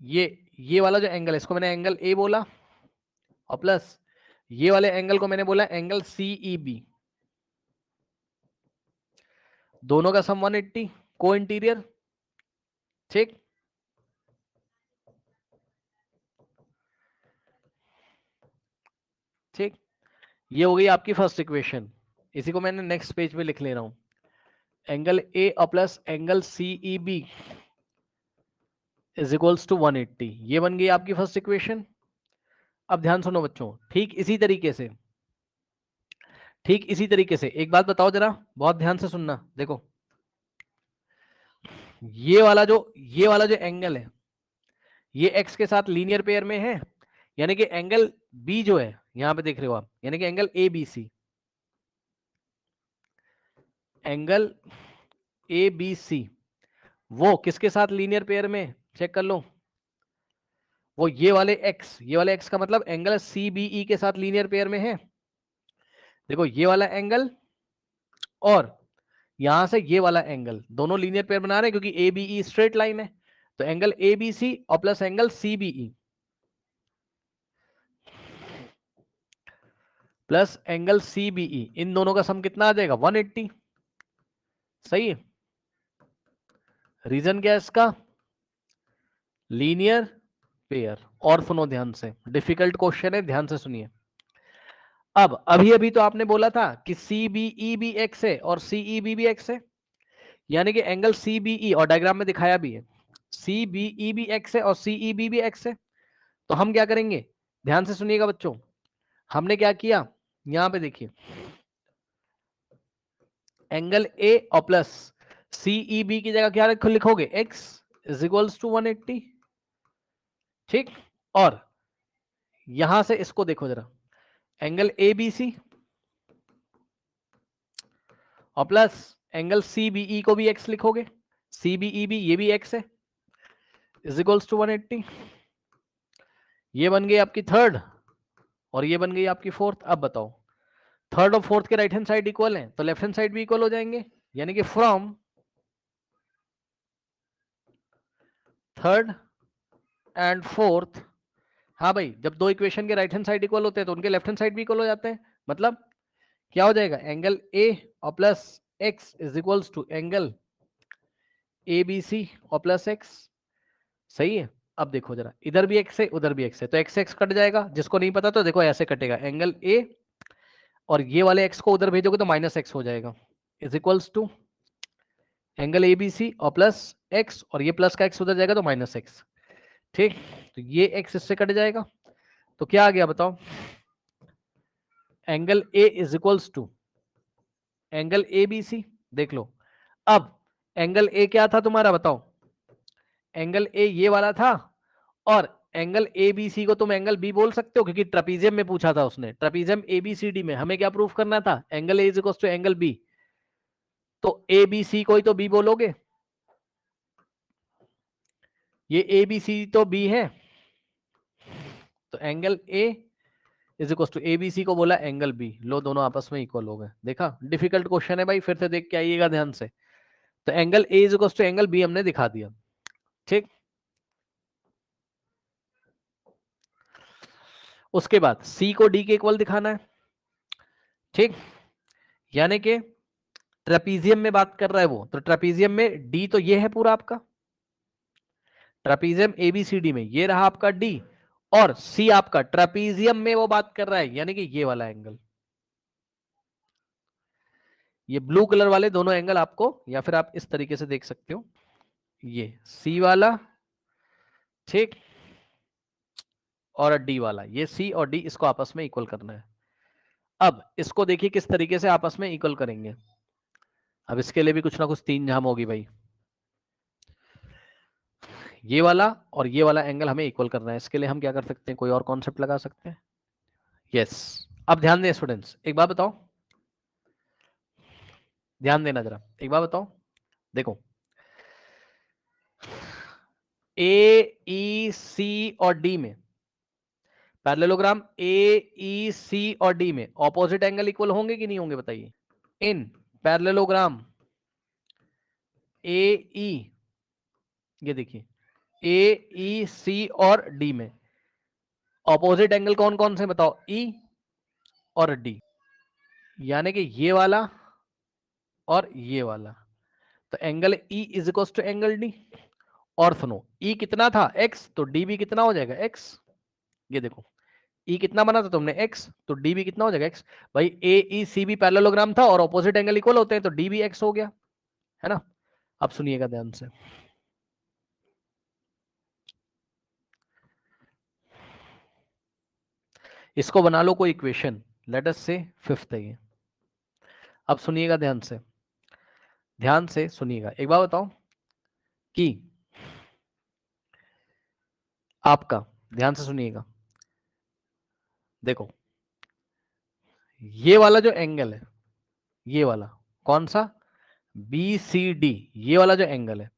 ये वाला जो एंगल है, इसको मैंने एंगल A बोला, और प्लस ये वाले एंगल को मैंने बोला एंगल CEB, दोनों का सम 180, को इंटीरियर। ठीक, ठीक, ये हो गई आपकी फर्स्ट इक्वेशन। इसी को मैंने नेक्स्ट पेज पे लिख ले रहा हूं। Angle A plus angle CEB is equals to 180। ये बन गई आपकी फर्स्ट इक्वेशन। अब ध्यान सुनो बच्चों, ठीक इसी तरीके से एक बात बताओ जरा, बहुत ध्यान से सुनना। देखो ये वाला जो एंगल है, ये x के साथ लीनियर पेयर में है, यानी कि एंगल b जो है यहां पे देख रहे हो आप, यानी कि एंगल ABC, एंगल ABC वो किसके साथ लीनियर पेयर में, चेक कर लो। वो ये वाले x का मतलब एंगल CBE के साथ लीनियर पेयर में है। देखो ये वाला एंगल और यहां से ये वाला एंगल दोनों लीनियर पेयर बना रहे हैं, क्योंकि ABE स्ट्रेट लाइन है। तो एंगल ABC और plus angle CBE plus angle CBE, इन दोनों का सम कितना आ जाएगा, 180। सही है। रीजन क्या है इसका, लीनियर पेयर। और सुनो ध्यान से, डिफिकल्ट क्वेश्चन है, ध्यान से सुनिए। अब अभी अभी तो आपने बोला था कि CBE भी x है और CEB भी x है, यानी कि एंगल CBE, और डायग्राम में दिखाया भी है, CBE भी x है और CEB भी x है। तो हम क्या करेंगे, ध्यान से सुनिएगा बच्चों। हमने क्या किया, यहां पे देखिए, एंगल A और प्लस CEB की जगह क्या लिखोगे, x इज इक्वल्स टू 180। ठीक, और यहां से इसको देखो जरा, एंगल ABC और प्लस एंगल CBE को भी x लिखोगे, CBE भी ये भी x है, इज इक्वल्स टू 180। ये बन गई आपकी थर्ड और ये बन गई आपकी फोर्थ। अब बताओ, थर्ड और फोर्थ के राइट हैंड साइड इक्वल हैं, तो लेफ्ट हैंड साइड भी इक्वल हो जाएंगे, यानी कि फ्रॉम थर्ड एंड फोर्थ। हाँ भाई, जब दो इक्वेशन के राइट हैंड साइड इक्वल होते हैं तो उनके लेफ्ट हैंड साइड भी इक्वल हो जाते हैं। मतलब क्या हो जाएगा, एंगल ए और plus X is equals to angle A B C और प्लस एक्स। सही है। अब देखो जरा, इधर भी एक्स है उधर भी एक्स है, तो एक्स एक्स कट जाएगा, जिसको नहीं पता तो देखो ऐसे कटेगा, एंगल ए और ये वाले एक्स को उधर भेजोगे तो माइनस एक्स हो जाएगा, is equals to angle A B C और प्लस एक्स, और ये प्लस का एक्स उधर जाएगा तो माइनस एक्स। ठीक, तो ये एक्स इससे कट जाएगा, तो क्या आ गया बताओ, angle A is equals to angle A B C. देख लो, अब एंगल ए क्या था तुम्हारा बताओ, एंगल ए ये वाला था, और एंगल ए बी सी को तुम एंगल बी बोल सकते हो, क्योंकि ट्रेपीजियम में पूछा था उसने, trapezium A B C D में हमें क्या प्रूफ करना था, angle A is equal to angle B, तो ए बी सी को ही तो बी बोलोगे, ये ए बी सी तो बी है, तो angle A is equal to A B C को बोला एंगल बी, लो दोनों आपस में इक्वल हो गए। देखा, डिफिकल्ट क्वेश्चन है भाई, फिर से देख के आइएगा ध्यान से। तो angle A is equal to angle B हमने दिखा दिया। ठीक, उसके बाद सी को डी के इक्वल दिखाना है। ठीक, यानी कि ट्रेपीजियम में बात कर रहा है वो, तो ट्रेपीजियम में डी तो ये है पूरा आपका, ट्रेपीजियम एबीसीडी में ये रहा आपका डी, और सी आपका ट्रेपीजियम में वो बात कर रहा है, यानी कि ये वाला एंगल, ये ब्लू कलर वाले दोनों एंगल आपको, या फिर आप इस तरीके से देख सकते हो, ये सी वाला, ठीक, और डी वाला, ये सी और डी, इसको आपस में इक्वल करना है। अब इसको देखिए किस तरीके से आपस में इक्वल करेंगे। अब इसके लिए भी कुछ ना कुछ तीन झाम होगी भाई, ये वाला और ये वाला एंगल हमें इक्वल करना है। इसके लिए हम क्या कर सकते हैं, कोई और कॉन्सेप्ट लगा सकते हैं। यस, अब ध्यान दें स्टूडेंट्स, एक बात बताओ, ध्यान देना जरा, एक बात बताओ, देखो ए ई सी और डी में, पैरेललोग्राम ए ई सी और डी में ऑपोजिट एंगल इक्वल होंगे कि नहीं होंगे बताइए। इन पैरेललोग्राम ए ई, ये देखिए ए ई सी और डी में ऑपोजिट एंगल कौन कौन से बताओ, ई और डी, यानी कि ये वाला और ये वाला, तो angle E is equal to angle D. और सुनो, ई कितना था x, तो डी भी कितना हो जाएगा x, ये देखो ई कितना बना था तुमने x, तो डी भी कितना हो जाएगा x। भाई ए ई सी भी पैरेललोग्राम था और ऑपोजिट एंगल इक्वल होते हैं, तो डी भी x हो गया। है ना। अब सुनिएगा ध्यान से, इसको बना लो कोई इक्वेशन, लेट अस से फिफ्थ है ये। अब सुनिएगा ध्यान से, ध्यान से सुनिएगा, एक बात बताओ कि आपका, ध्यान से सुनिएगा, देखो ये वाला जो एंगल है, ये वाला कौन सा, बी सी डी, ये वाला जो एंगल है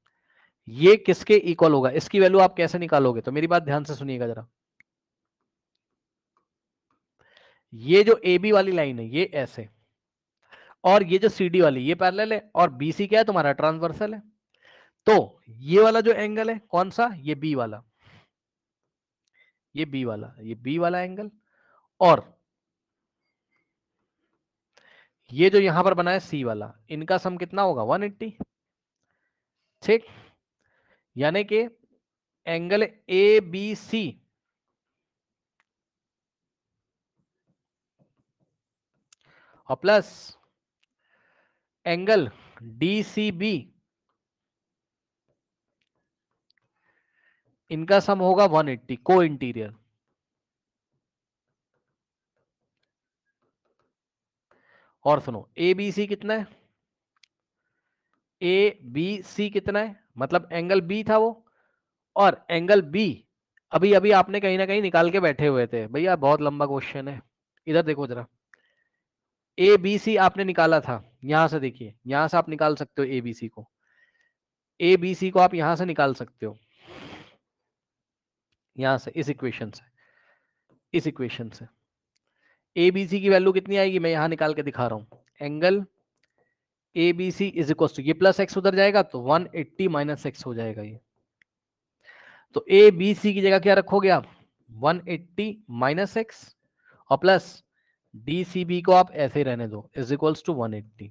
ये किसके इक्वल होगा, इसकी वैल्यू आप कैसे निकालोगे, तो मेरी बात ध्यान से सुनिएगा जरा। ये जो ए बी वाली लाइन है ये ऐसे, और ये जो सी डी वाली ये पैरेलल है, और बी सी क्या है तुम्हारा, ट्रांसवर्सल है। तो ये वाला जो एंगल है कौन सा, ये बी वाला, ये बी वाला, ये बी वाला एंगल, और ये जो यहां पर बना है सी वाला, इनका सम कितना होगा 180। ठीक, यानी कि एंगल ए बी सी और plus angle D C B, इनका सम होगा 180 को इंटीरियर। और सुनो ए बी सी कितना है, ए बी सी कितना है, मतलब एंगल बी था वो, और एंगल बी अभी अभी आपने कहीं ना कहीं निकाल के बैठे हुए थे भैया, बहुत लंबा क्वेश्चन है, इधर देखो जरा। ए बी सी आपने निकाला था, यहां से देखिए, यहां से आप निकाल सकते हो ए बी सी को, ए बी सी को आप यहां से निकाल सकते हो, यहां से, इस इक्वेशन से, इस इक्वेशन से ए बी सी की वैल्यू कितनी आएगी, मैं यहां निकाल के दिखा रहा हूं। Angle A B C is equal to, ये प्लस एक्स उधर जाएगा तो 180 माइनस एक्स हो जाएगा ये। तो ए बी सी की जगह क्या रखोगे आप, 180 माइनस एक्स, और प्लस डी सी बी को आप ऐसे ही रहने दो, इज इक्वल्स टू 180।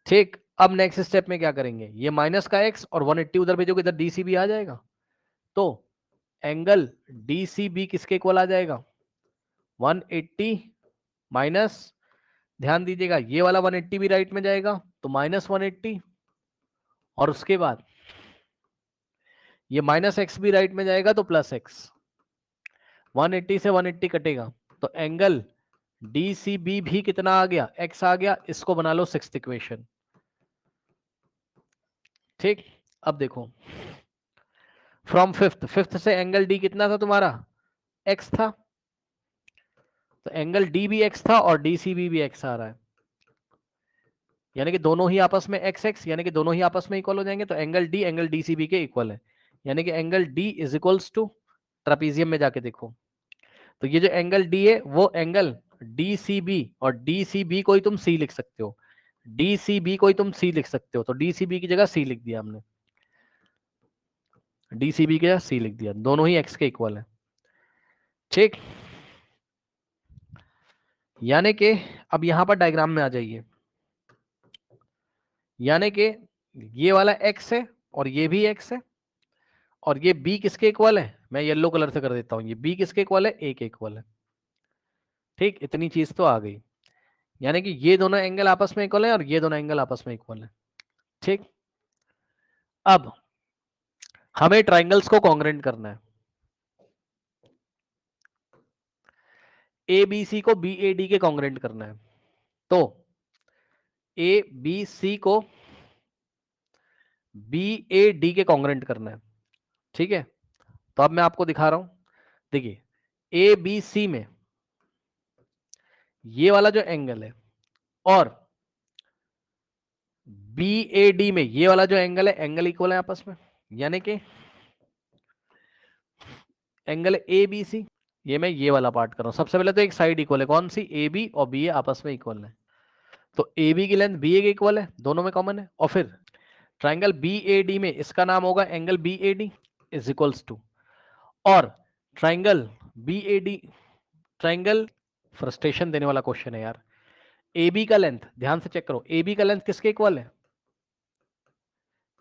ठीक, अब नेक्स्ट स्टेप में क्या करेंगे, ये माइनस का एक्स और 180 उधर भेजोगे, इधर डी सी बी आ जाएगा, तो एंगल डी सी बी किसके इक्वल आ जाएगा, 180 माइनस, ध्यान दीजिएगा ये वाला 180 भी राइट में जाएगा तो माइनस 180, और उसके बाद ये माइनस एक्स भी राइट में जाएगा तो प्लस एक्स, 180 से 180 कटेगा, तो एंगल डी सी बी भी कितना आ गया, एक्स आ गया। इसको बना लो सिक्स्थ इक्वेशन। ठीक, अब देखो फ्रॉम फिफ्थ, फिफ्थ से एंगल डी कितना था तुम्हारा, एक्स था, तो एंगल डी भी एक्स था और डी सी भी एक्स आ रहा है, यानी कि दोनों ही आपस में एक्स एक्स, यानी कि दोनों ही आपस में इक्वल हो जाएंगे, तो एंगल डी सी बी के इक्वल है, यानी कि angle D is equals to, trapezium में जाके देखो, तो ये जो एंगल डी है वो एंगल डी सी बी, और डी सी बी को ही तुम सी लिख सकते हो, डी सी बी को ही तुम सी लिख सकते हो, तो डी सी बी की जगह सी लिख दिया हमने, डी सी बी की जगह सी लिख दिया, दोनों ही एक्स के इक्वल है। ठीक, यानी कि अब यहां पर डायग्राम में आ जाइए, यानी कि ये वाला एक्स है और ये भी एक्स है, और ये बी किसके इक्वल है, मैं येलो कलर से कर देता हूं, ये बी किसके इक्वल है, ए के इक्वल है। ठीक, इतनी चीज तो आ गई, यानी कि ये दोनों एंगल आपस में इक्वल है और ये दोनों एंगल आपस में इक्वल है। ठीक, अब हमें ट्राइंगल्स को कॉन्ग्रेंट करना है, ए बी सी को बी ए डी के कॉन्ग्रेंट करना है, तो ए बी सी को बी ए डी के कॉन्ग्रेंट करना है। ठीक है, तो अब मैं आपको दिखा रहा हूं, देखिए ए बी सी में ये वाला जो एंगल है और बी ए डी में ये वाला जो एंगल है, एंगल इक्वल है आपस में, यानी कि एंगल ए बी सी, ये मैं ये वाला पार्ट कर रहा हूं, सबसे पहले तो एक साइड इक्वल है, कौन सी, ए बी, और बी ए आपस में इक्वल है, तो ए बी की लेंथ बी ए के इक्वल है, दोनों में कॉमन है, और फिर ट्राइंगल बी ए डी में इसका नाम होगा angle B A D is equals to, और triangle B A D, triangle, frustration देने वाला क्वेश्चन है यार, ए बी का लेंथ ध्यान से चेक करो, ए बी का लेंथ किसके इक्वल है,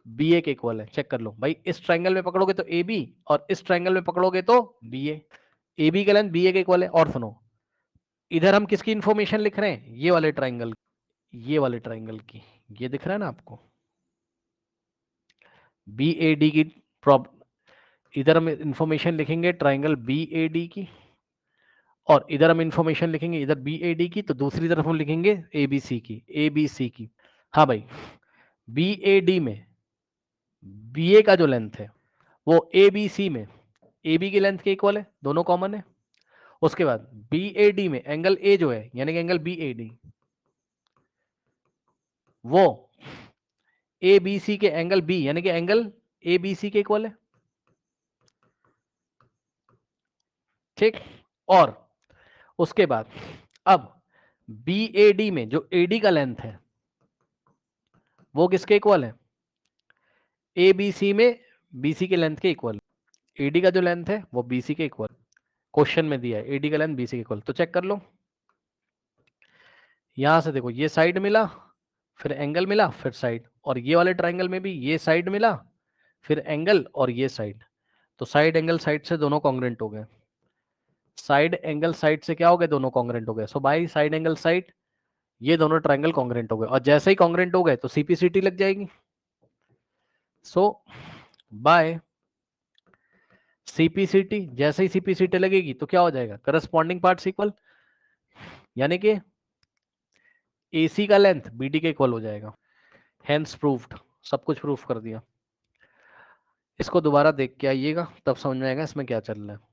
बी ए के इक्वल है, चेक कर लो भाई, इस ट्राइंगल में पकड़ोगे तो ए बी, और इस ट्राइंगल में पकड़ोगे तो बी ए बी का लेंथ बी ए के इक्वल है। और सुनो इधर हम किसकी इंफॉर्मेशन लिख रहे हैं, ये वाले ट्राइंगल, ये वाले ट्राइंगल की, ये दिख रहा है ना आपको, BAD की इधर हम इंफॉर्मेशन लिखेंगे ट्राइंगल BAD की, और इधर हम इंफॉर्मेशन लिखेंगे इधर BAD की, तो दूसरी तरफ हम लिखेंगे ABC की। हाँ भाई, BAD में BA का जो लेंथ है वो ABC में AB की लेंथ के इक्वल है, दोनों कॉमन है। उसके बाद BAD में एंगल A जो है यानी कि एंगल BAD वो ABC के एंगल B यानी कि एंगल ABC के इक्वल है, ठीक। और उसके बाद अब BAD में जो AD का लेंथ है वो किसके इक्वल है, ABC में BC के लेंथ के इक्वल। AD का जो लेंथ है वो BC के इक्वल, क्वेश्चन में दिया है AD का लेंथ BC के इक्वल, तो चेक कर लो। यहां से देखो ये साइड मिला, फिर एंगल मिला, फिर साइड, और ये वाले ट्राइंगल में भी ये साइड मिला, फिर एंगल और ये साइड, तो साइड एंगल साइड से दोनों कॉन्ग्रेंट हो गए। साइड एंगल साइड से क्या हो गए, दोनों कॉन्ग्रेंट हो गए। सो बाय साइड एंगल साइड ये दोनों ट्राइंगल कॉन्ग्रेंट हो गए, और जैसे ही कॉन्ग्रेंट हो गए तो CPCT लग जाएगी। सो बाय CPCT, जैसे ही CPCT लगेगी तो क्या हो जाएगा, करस्पॉन्डिंग पार्ट्स इक्वल, यानी कि AC का लेंथ BD के इक्वल हो जाएगा। हेंस प्रूव्ड, सब कुछ प्रूफ कर दिया। इसको दोबारा देख के आइएगा तब समझ में आएगा इसमें क्या चल रहा है।